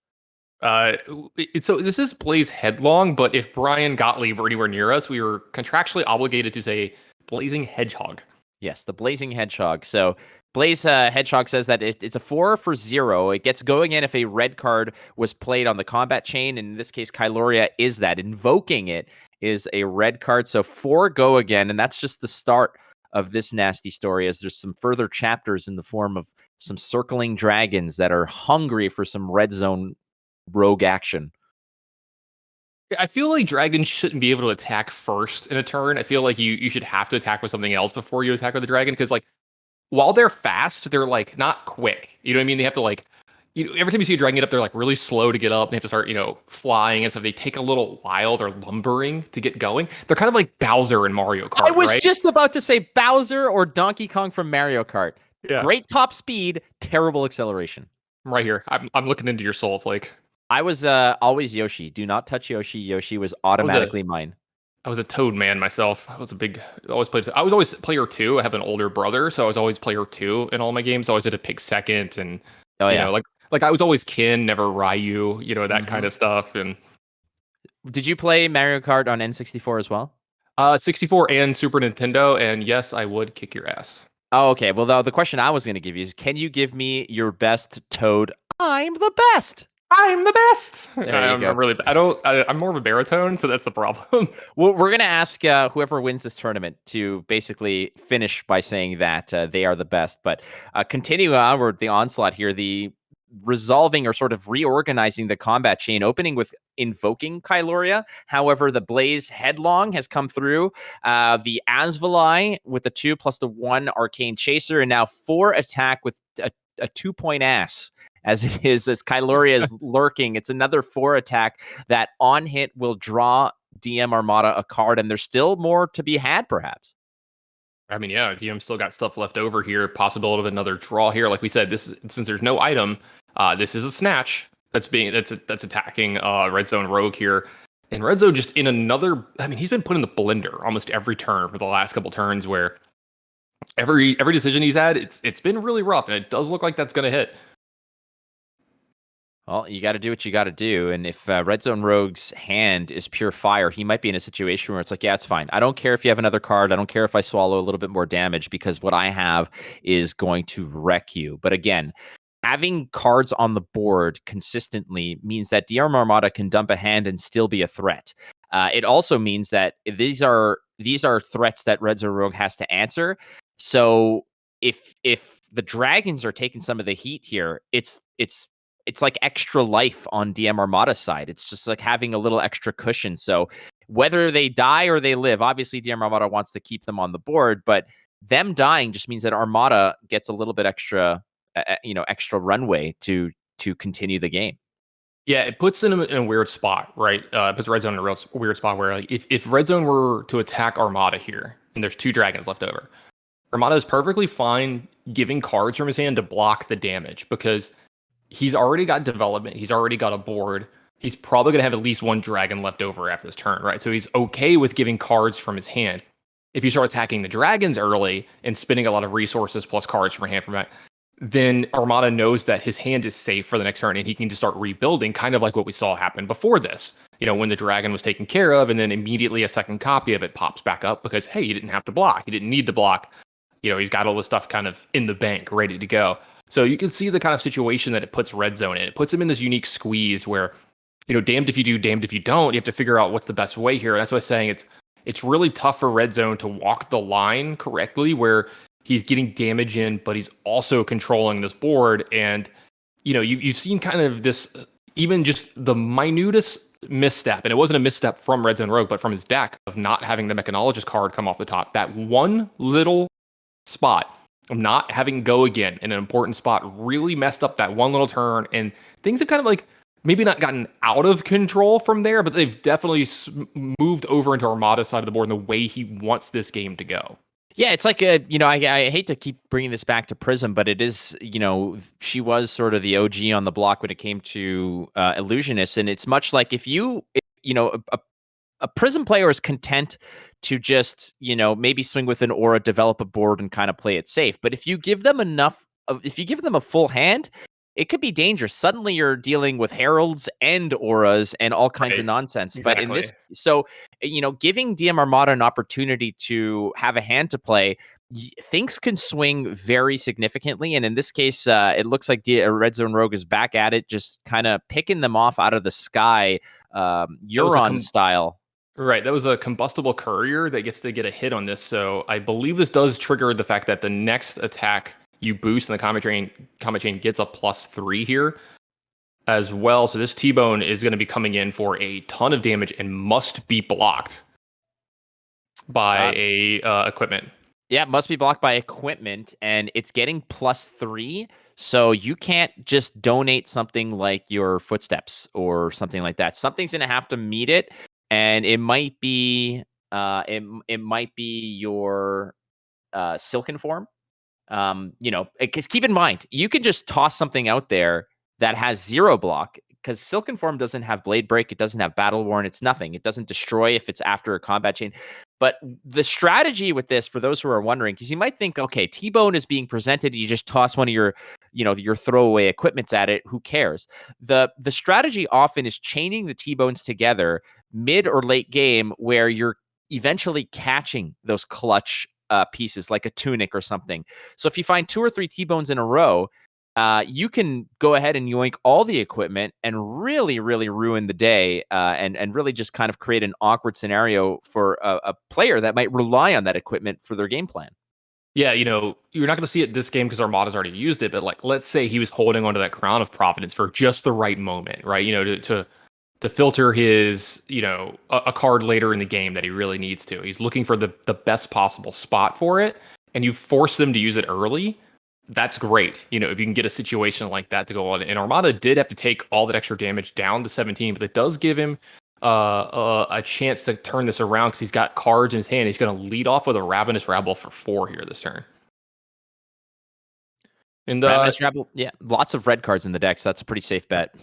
So this is Blaze Headlong, but if Brian Gottlieb were anywhere near us, we were contractually obligated to say Blazing Hedgehog. Yes, the Blazing Hedgehog. So Blaze Hedgehog says that it's a 4 for 0. It gets going in if a red card was played on the combat chain. And in this case, Kyloria is that. Invoking it is a red card. So 4 go again. And that's just the start of this nasty story, as there's some further chapters in the form of some circling dragons that are hungry for some red zone rogue action. I feel like dragons shouldn't be able to attack first in a turn. I feel like you should have to attack with something else before you attack with the dragon, because like while they're fast, they're like not quick. You know what I mean? They have to like, every time you see a dragon get up, they're like really slow to get up. They have to start, flying and stuff. They take a little while. They're lumbering to get going. They're kind of like Bowser in Mario Kart. I was right? just about to say Bowser or Donkey Kong from Mario Kart. Yeah. Great top speed, terrible acceleration. I'm right here. I'm looking into your soul, Flake. I was always Yoshi. Do not touch Yoshi. Yoshi was automatically mine. I was a Toad man myself. I was always player 2. I have an older brother, so I was always player 2 in all my games. I always had to pick second, and like I was always Kin, never Ryu. That kind of stuff. And did you play Mario Kart on N64 as well? 64 and Super Nintendo, and yes, I would kick your ass. Oh, okay. Well, the question I was going to give you is, can you give me your best Toad? I'm the best. I'm the best. I'm more of a baritone, so that's the problem. Well, we're going to ask whoever wins this tournament to basically finish by saying that they are the best. But continue onward the onslaught here, the resolving or sort of reorganizing the combat chain, opening with invoking Kyloria. However, the Blaze Headlong has come through. The Asvalai with the 2 plus the 1 Arcane Chaser, and now 4 attack with a 2-point ass. As Kyloria is lurking. It's another 4 attack that on hit will draw DMArmada a card, and there's still more to be had, perhaps. I mean, yeah, DM still got stuff left over here. Possibility of another draw here. Like we said, since there's no item, this is a snatch that's attacking RedZoneRogue here. And RedZone just in another. I mean, he's been put in the blender almost every turn for the last couple turns, where every decision he's had, it's been really rough, and it does look like that's going to hit. Well, you got to do what you got to do. And if RedZoneRogue's hand is pure fire, he might be in a situation where it's like, yeah, it's fine. I don't care if you have another card. I don't care if I swallow a little bit more damage, because what I have is going to wreck you. But again, having cards on the board consistently means that DMArmada can dump a hand and still be a threat. It also means that these are threats that RedZoneRogue has to answer. So if the dragons are taking some of the heat here, it's like extra life on DMArmada's side. It's just like having a little extra cushion. So whether they die or they live, obviously DMArmada wants to keep them on the board, but them dying just means that Armada gets a little bit extra, extra runway to continue the game. Yeah, it puts them in a weird spot, right? It puts Red Zone in a real weird spot where, like, if Red Zone were to attack Armada here, and there's 2 dragons left over, Armada is perfectly fine giving cards from his hand to block the damage, because he's already got development. He's already got a board. he's probably going to have at least one dragon left over after this turn, right? So he's okay with giving cards from his hand. If you start attacking the dragons early and spending a lot of resources plus cards from hand from that, then Armada knows that his hand is safe for the next turn and he can just start rebuilding, kind of like what we saw happen before this. When the dragon was taken care of and then immediately a second copy of it pops back up because, hey, you didn't have to block. You didn't need to block. He's got all this stuff kind of in the bank, ready to go. So you can see the kind of situation that it puts Red Zone in. It puts him in this unique squeeze where, damned if you do, damned if you don't. You have to figure out what's the best way here. That's why I'm saying it's really tough for Red Zone to walk the line correctly where he's getting damage in, but he's also controlling this board. And, you've seen kind of this, even just the minutest misstep, and it wasn't a misstep from RedZoneRogue, but from his deck of not having the Mechanologist card come off the top. That one little spot of not having go again in an important spot really messed up that one little turn, and things have kind of maybe not gotten out of control from there, but they've definitely moved over into Armada's side of the board in the way he wants this game to go. Yeah, it's like I hate to keep bringing this back to Prism, but it is, she was sort of the OG on the block when it came to Illusionist, and it's much like if a Prism player is content to just, maybe swing with an aura, develop a board, and kind of play it safe. But if you give them a full hand, it could be dangerous. Suddenly you're dealing with heralds and auras and all kinds of nonsense. Exactly. But in this, giving DMArmada an opportunity to have a hand to play, things can swing very significantly. And in this case, it looks like RedZoneRogue is back at it, just kind of picking them off out of the sky, Euron style. Right, that was a combustible courier that gets to get a hit on this. So I believe this does trigger the fact that the next attack you boost and the combat chain gets a +3 here as well. So this T-Bone is going to be coming in for a ton of damage and must be blocked by equipment. Yeah, it must be blocked by equipment, and it's getting +3. So you can't just donate something like your footsteps or something like that. Something's going to have to meet it, and it might be your Silken form. Because keep in mind, you can just toss something out there that has 0 block, because Silken Form doesn't have Blade Break, it doesn't have Battle Worn, it's nothing. It doesn't destroy if it's after a combat chain. But the strategy with this, for those who are wondering, because you might think, okay, T-Bone is being presented, you just toss one of your throwaway equipments at it, who cares? The strategy often is chaining the T-Bones together mid or late game, where you're eventually catching those clutch pieces like a tunic or something. So if you find 2 or 3 T-Bones in a row, you can go ahead and yoink all the equipment and really, really ruin the day, and really just kind of create an awkward scenario for a player that might rely on that equipment for their game plan. Yeah, you're not going to see it this game because Armada's already used it, but let's say he was holding onto that Crown of Providence for just the right moment, right? To filter his, a card later in the game that he really needs to. He's looking for the best possible spot for it, and you force them to use it early. That's great. If you can get a situation like that to go on. And Armada did have to take all that extra damage down to 17, but it does give him a chance to turn this around because he's got cards in his hand. He's going to lead off with a Ravenous Rabble for 4 here this turn. And Ravenous Rabble, yeah, lots of red cards in the deck, so that's a pretty safe bet.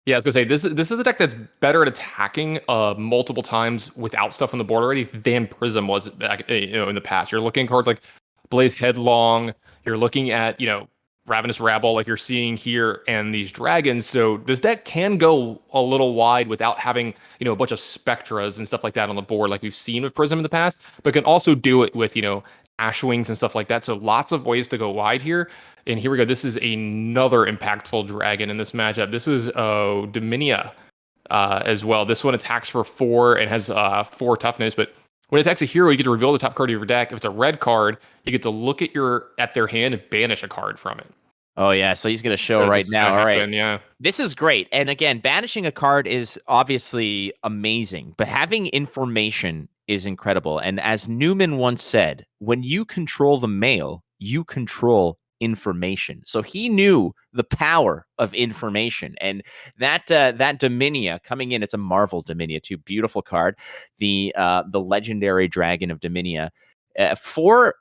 Yeah, I was gonna say this is a deck that's better at attacking multiple times without stuff on the board already than Prism was back, in the past. You're looking at cards like Blaze Headlong. You're looking at Ravenous Rabble like you're seeing here, and these dragons. So this deck can go a little wide without having a bunch of Spectras and stuff like that on the board like we've seen with Prism in the past, but can also do it with Ashwings and stuff like that. So lots of ways to go wide here. And here we go. This is another impactful dragon in this matchup. This is Dominia as well. This one attacks for 4 and has 4 toughness. But when it attacks a hero, you get to reveal the top card of your deck. If it's a red card, you get to look at their hand and banish a card from it. Oh, yeah. So he's going to show right now. All right. Yeah. This is great. And again, banishing a card is obviously amazing, but having information is incredible. And as Newman once said, when you control the mail, you control information. So he knew the power of information, and that Dominia coming in, it's a Marvel Dominia too, beautiful card, the legendary dragon of Dominia, for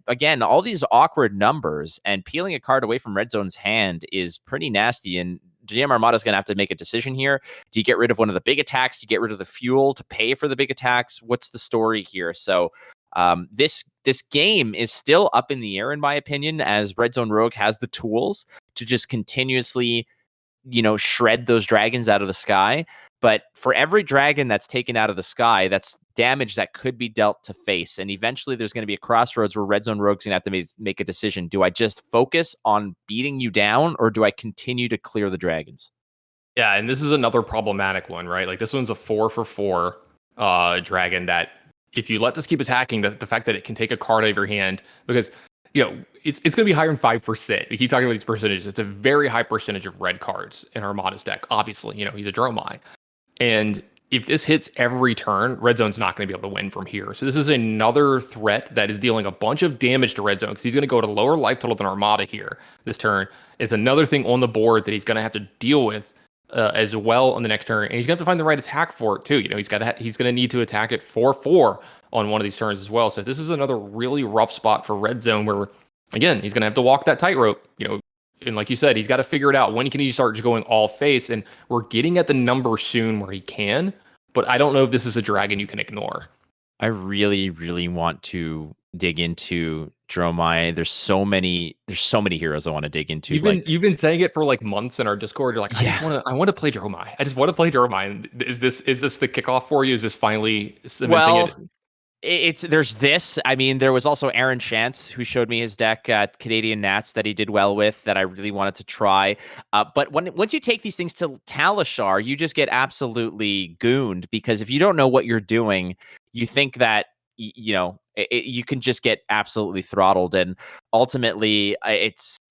again all these awkward numbers, and peeling a card away from Red Zone's hand is pretty nasty. And DMArmada is going to have to make a decision here. Do you get rid of one of the big attacks? Do you get rid of the fuel to pay for the big attacks? What's the story here? So this game is still up in the air, in my opinion, as RedZoneRogue has the tools to just continuously, shred those dragons out of the sky. But for every dragon that's taken out of the sky, that's damage that could be dealt to face. And eventually there's going to be a crossroads where RedZoneRogue's going to have to make a decision. Do I just focus on beating you down, or do I continue to clear the dragons? Yeah, and this is another problematic one, right? Like, this one's a 4/4 dragon that, if you let this keep attacking, the fact that it can take a card out of your hand, because it's going to be higher than 5%. We keep talking about these percentages. It's a very high percentage of red cards in Armada's deck. Obviously, he's a Dromai. And if this hits every turn, Red Zone's not going to be able to win from here. So this is another threat that is dealing a bunch of damage to Red Zone, because he's going to go to lower life total than Armada here this turn. It's another thing on the board that he's going to have to deal with as well on the next turn. And he's going to have to find the right attack for it too. He's going to need to attack it 4/4 on one of these turns as well. So this is another really rough spot for Red Zone, where, again, he's going to have to walk that tightrope, and like you said, he's got to figure it out. When can he start just going all face? And we're getting at the number soon where he can, but I don't know if this is a dragon you can ignore. I really, really want to dig into Dromai. There's so many heroes I want to dig into. You've been saying it for like months in our Discord. You're like, I want to play Dromai. I just want to play Dromai. Is this the kickoff for you? Is this finally cementing it? There's this. I mean, there was also Aaron Shantz, who showed me his deck at Canadian Nats that he did well with, that I really wanted to try. But once you take these things to Talishar, you just get absolutely gooned, because if you don't know what you're doing, you think that you can just get absolutely throttled, and ultimately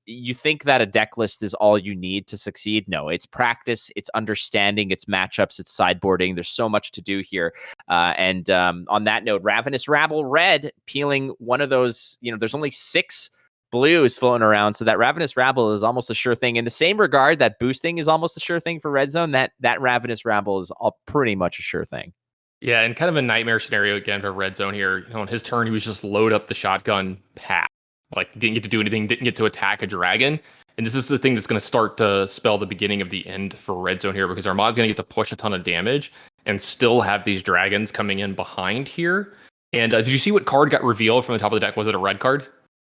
you think that a deck list is all you need to succeed. No, it's practice, it's understanding, it's matchups, it's sideboarding. There's so much to do here. And on that note, Ravenous Rabble Red peeling one of those, there's only 6 blues floating around, so that Ravenous Rabble is almost a sure thing. In the same regard that boosting is almost a sure thing for Red Zone, that Ravenous Rabble is pretty much a sure thing. Yeah, and kind of a nightmare scenario again for Red Zone here. On his turn, he was just load up the shotgun path. Like, didn't get to do anything, didn't get to attack a dragon. And this is the thing that's going to start to spell the beginning of the end for Red Zone here, because Armada's going to get to push a ton of damage and still have these dragons coming in behind here. And did you see what card got revealed from the top of the deck? Was it a red card?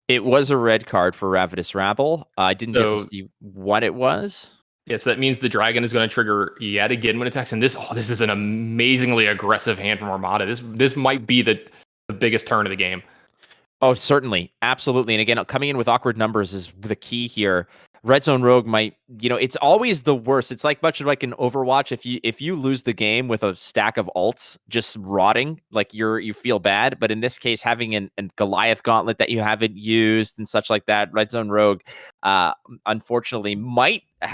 It was a red card for Ravenous Rabble. I didn't get to see what it was. Yeah, so that means the dragon is going to trigger yet again when it attacks. And this is an amazingly aggressive hand from Armada. This might be the biggest turn of the game. Oh, certainly. Absolutely. And again, coming in with awkward numbers is the key here. RedZoneRogue might, it's always the worst. It's much like an Overwatch. If you lose the game with a stack of alts just rotting, like you feel bad. But in this case, having a Goliath Gauntlet that you haven't used and such like that, RedZoneRogue, unfortunately,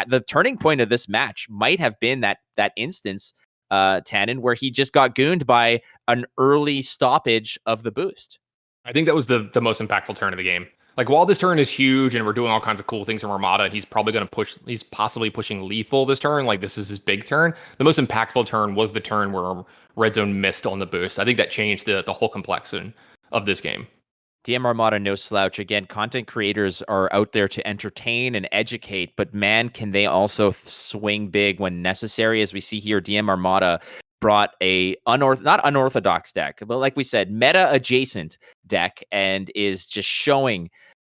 the turning point of this match might have been that instance, Tannon, where he just got gooned by an early stoppage of the boost. I think that was the most impactful turn of the game. Like, while this turn is huge and we're doing all kinds of cool things from Armada, and he's probably going to he's possibly pushing lethal this turn, like this is his big turn. The most impactful turn was the turn where Red Zone missed on the boost. I think that changed the whole complexion of this game. DMArmada, no slouch. Again, content creators are out there to entertain and educate, but man, can they also swing big when necessary. As we see here, DMArmada brought a not unorthodox deck, but like we said, meta adjacent deck, and is just showing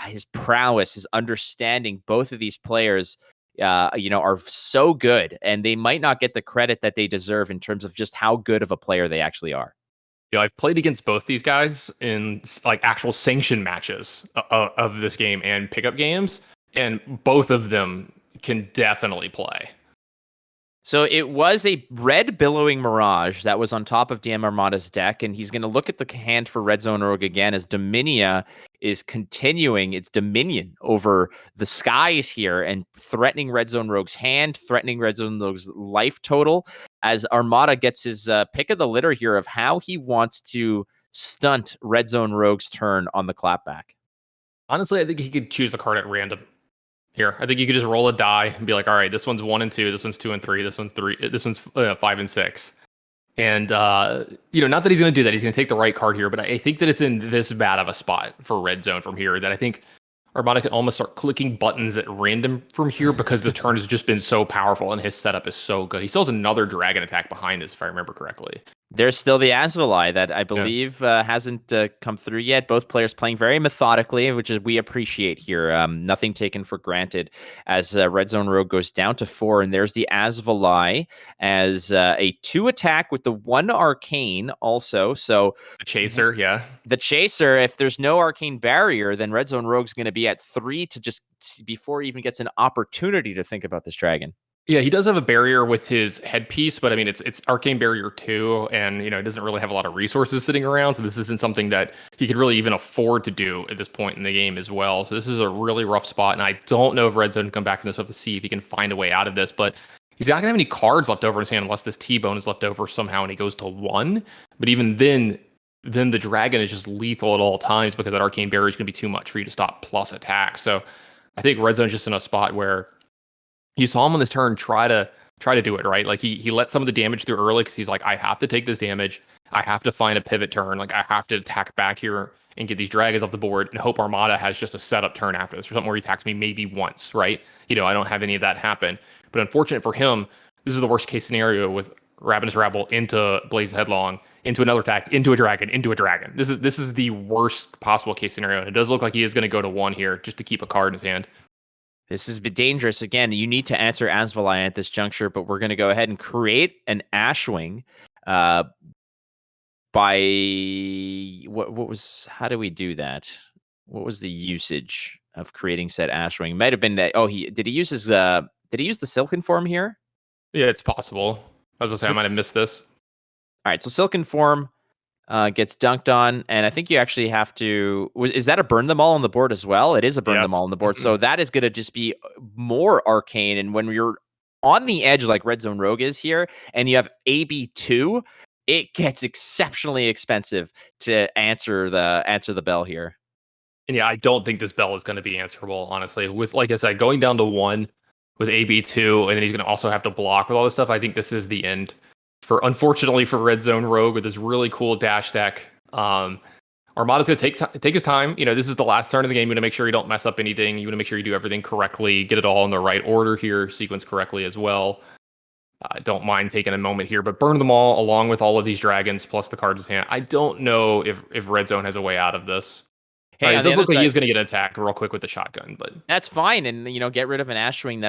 his prowess, his understanding. Both of these players, are so good, and they might not get the credit that they deserve in terms of just how good of a player they actually are. I've played against both these guys in like actual sanction matches of this game and pickup games, and both of them can definitely play. So it was a red Billowing Mirage that was on top of DMArmada's deck, and he's going to look at the hand for RedZoneRogue again as Dominia is continuing its dominion over the skies here and threatening RedZoneRogue's hand, threatening RedZoneRogue's life total, as Armada gets his pick of the litter here of how he wants to stunt RedZoneRogue's turn on the clapback. Honestly, I think he could choose a card at random. Here, I think you could just roll a die and be like, all right, this one's 1 and 2, this one's 2 and 3, this one's 5 and 6. And, not that he's going to do that. He's going to take the right card here, but I think that it's in this bad of a spot for Red Zone from here that I think Armada can almost start clicking buttons at random from here because the turn has just been so powerful and his setup is so good. He still has another dragon attack behind this, if I remember correctly. There's still the Asvalai that I Yeah. believe hasn't come through yet. Both players playing very methodically, which is we appreciate here. Nothing taken for granted as RedZoneRogue goes down to 4. And there's the Asvalai as a 2 attack with the 1 arcane also. So The Chaser, yeah. the Chaser, if there's no arcane barrier, then RedZoneRogue's going to be at 3 to just before he even gets an opportunity to think about this dragon. Yeah, he does have a barrier with his headpiece, but I mean, it's Arcane Barrier 2, and, it doesn't really have a lot of resources sitting around, so this isn't something that he could really even afford to do at this point in the game as well. So this is a really rough spot, and I don't know if Red Zone can come back in this. We'll have to see if he can find a way out of this, but he's not going to have any cards left over in his hand unless this T-Bone is left over somehow and he goes to 1. But even then the dragon is just lethal at all times because that Arcane Barrier is going to be too much for you to stop plus attack. So I think Red Zone's just in a spot where you saw him on this turn try to do it, right? Like he let some of the damage through early because he's like, I have to take this damage. I have to find a pivot turn. Like I have to attack back here and get these dragons off the board and hope Armada has just a setup turn after this or something where he attacks me maybe once, right? I don't have any of that happen. But unfortunate for him, this is the worst case scenario with Ravenous Rabble into Blaze Headlong, into another attack, into a dragon, into a dragon. This is the worst possible case scenario. And it does look like he is going to go to 1 here just to keep a card in his hand. This is dangerous. Again, you need to answer Asvalai at this juncture, but we're going to go ahead and create an Ashwing by how do we do that? What was the usage of creating said Ashwing? Might have been that. Oh, did he use the Silken form here? Yeah, it's possible. I was going to say I might have missed this. All right, so Silken form gets dunked on, and I think you actually have to. Is that a burn them all on the board as well? It is a burn them all on the board, so that is going to just be more arcane. And when you're on the edge like RedZoneRogue is here, and you have AB2, it gets exceptionally expensive to answer the bell here. And yeah, I don't think this bell is going to be answerable, honestly. With, like I said, going down to 1 with AB2, and then he's going to also have to block with all this stuff. I think this is the end. Unfortunately for RedZoneRogue with this really cool dash deck. Armada's going to take his time. This is the last turn of the game. You want to make sure you don't mess up anything. You want to make sure you do everything correctly, get it all in the right order here, sequence correctly as well. Don't mind taking a moment here, but burn them all along with all of these dragons plus the cards in his hand. I don't know if Red Zone has a way out of this. Hey, it does look like he's going to get attacked real quick with the shotgun, but that's fine. And get rid of an Ashwing.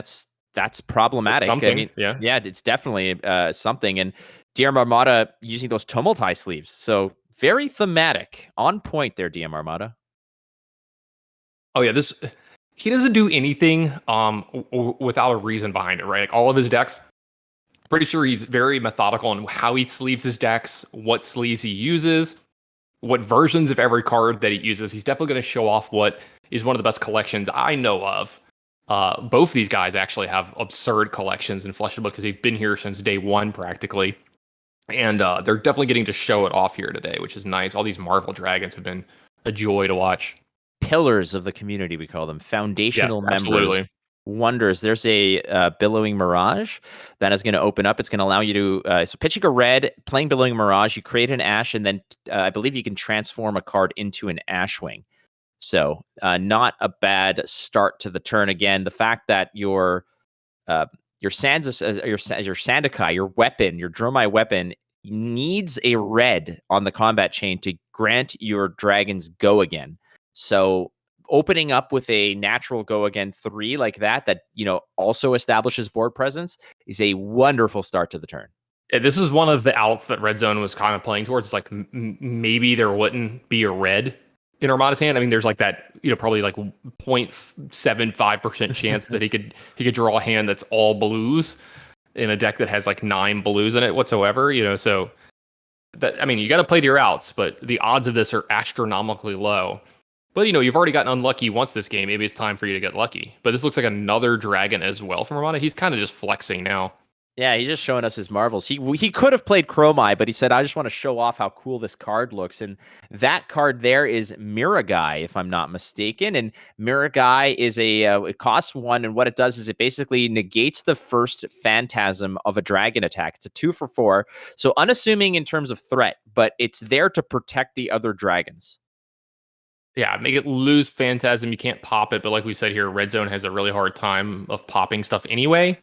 That's problematic. Something, I mean, yeah, it's definitely something. And DMArmada using those Tumulti sleeves, so very thematic, on point there, DMArmada. Oh yeah, he doesn't do anything without a reason behind it, right? Like all of his decks, pretty sure he's very methodical on how he sleeves his decks, what sleeves he uses, what versions of every card that he uses. He's definitely going to show off what is one of the best collections I know of. Both these guys actually have absurd collections in Flesh and Blood because they've been here since day 1 practically. And they're definitely getting to show it off here today, which is nice. All these Marvel Dragons have been a joy to watch. Pillars of the community, we call them. Foundational members. Absolutely. Wonders. There's a Billowing Mirage that is going to open up. It's going to allow you to, so pitching a red, playing Billowing Mirage, you create an Ash, and then I believe you can transform a card into an Ashwing. So not a bad start to the turn. Again, the fact that your Sandakai, your weapon, your Dromai weapon, needs a red on the combat chain to grant your dragons go again. So opening up with a natural go again 3 like that also establishes board presence is a wonderful start to the turn. Yeah, this is one of the outs that Red Zone was kind of playing towards. It's like maybe there wouldn't be a red in Armada's hand. I mean, there's like that, probably like 0.75% chance that he could draw a hand that's all blues in a deck that has like 9 blues in it whatsoever, so that, I mean, you got to play to your outs, but the odds of this are astronomically low. But you've already gotten unlucky once this game. Maybe it's time for you to get lucky. But this looks like another dragon as well from Armada. He's kind of just flexing now. Yeah, he's just showing us his marvels. He could have played Chromai, but he said, I just want to show off how cool this card looks. And that card there is Miragai, if I'm not mistaken. And Miragai is it costs 1, and what it does is it basically negates the first phantasm of a dragon attack. It's a 2 for 4, so unassuming in terms of threat, but it's there to protect the other dragons. Yeah, make it lose Phantasm. You can't pop it, but like we said here, Red Zone has a really hard time of popping stuff anyway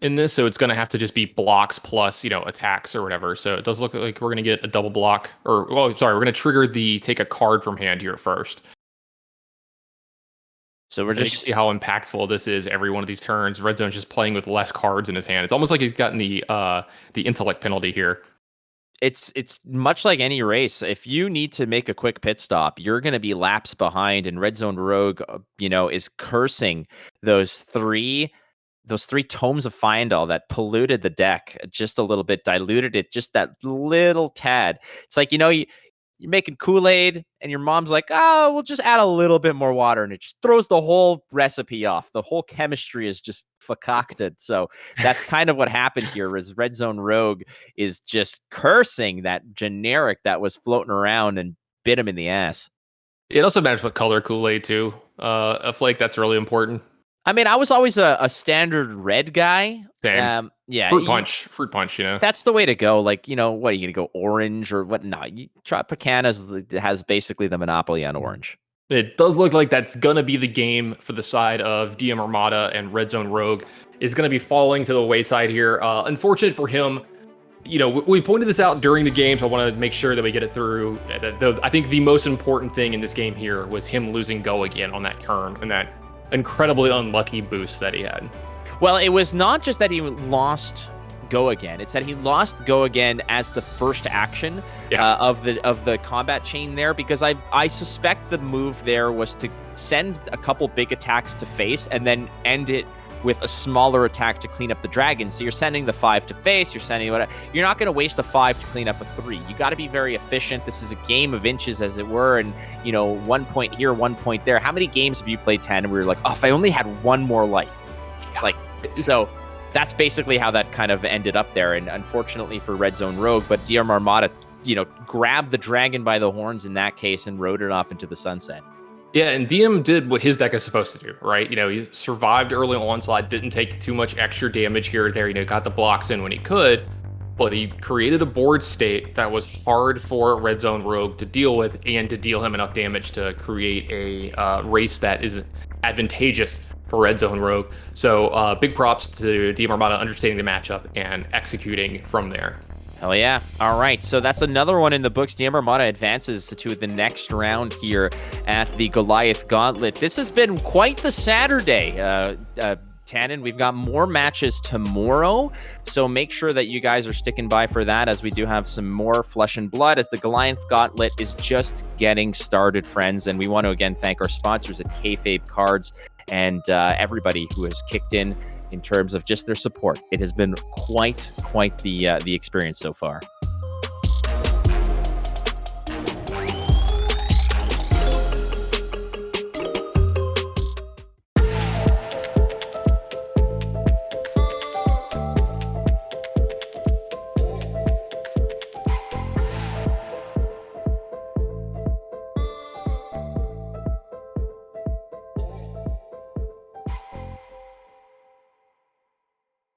in this, so it's going to have to just be blocks plus, attacks or whatever. So it does look like we're going to get a double block, or, well, sorry, we're going to trigger the take a card from hand here first. So we're and you can see how impactful this is every one of these turns. Red Zone's just playing with less cards in his hand. It's almost like he's gotten the intellect penalty here. It's much like any race. If you need to make a quick pit stop, you're going to be laps behind, and RedZoneRogue, is cursing those three tomes of Fyendal that polluted the deck just a little bit, diluted it just that little tad. It's like, you're making Kool-Aid and your mom's like, oh, we'll just add a little bit more water, and it just throws the whole recipe off. The whole chemistry is just concocted. So that's kind of what happened here, is RedZoneRogue is just cursing that generic that was floating around and bit him in the ass. It also matters what color Kool-Aid too. A flake, that's really important. I mean, I was always a standard red guy. Same. Yeah. Fruit punch, That's the way to go. Like, what are you going to go orange or what? No, you try Tropicana has basically the monopoly on orange. It does look like that's going to be the game for the side of DMArmada, and RedZoneRogue is going to be falling to the wayside here. Unfortunate for him. We pointed this out during the game, so I want to make sure that we get it through. I think the most important thing in this game here was him losing Go again on that turn, and that incredibly unlucky boost that he had. Well, it was not just that he lost Go again. It's that he lost Go again as the first action of the combat chain there, because I suspect the move there was to send a couple big attacks to face and then end it with a smaller attack to clean up the dragon. So you're sending the 5 to face, you're not going to waste a 5 to clean up a 3. You got to be very efficient. This is a game of inches, as it were, and 1 point here, 1 point there. How many games have you played, Tannon, where you're like, oh, if I only had one more life? So that's basically how that kind of ended up there. And unfortunately for RedZoneRogue, but DMArmada, grabbed the dragon by the horns in that case and rode it off into the sunset. Yeah, and DM did what his deck is supposed to do, right? He survived early onslaught, didn't take too much extra damage here or there, got the blocks in when he could, but he created a board state that was hard for RedZoneRogue to deal with, and to deal him enough damage to create a race that is advantageous for RedZoneRogue. So big props to DMArmada understanding the matchup and executing from there. Hell yeah. All right. So that's another one in the books. DMArmada advances to the next round here at the Goliath Gauntlet. This has been quite the Saturday. Tannon, we've got more matches tomorrow, so make sure that you guys are sticking by for that, as we do have some more flesh and blood, as the Goliath Gauntlet is just getting started, friends. And we want to again thank our sponsors at KFAB Cards and everybody who has kicked in terms of just their support. It has been quite the experience so far.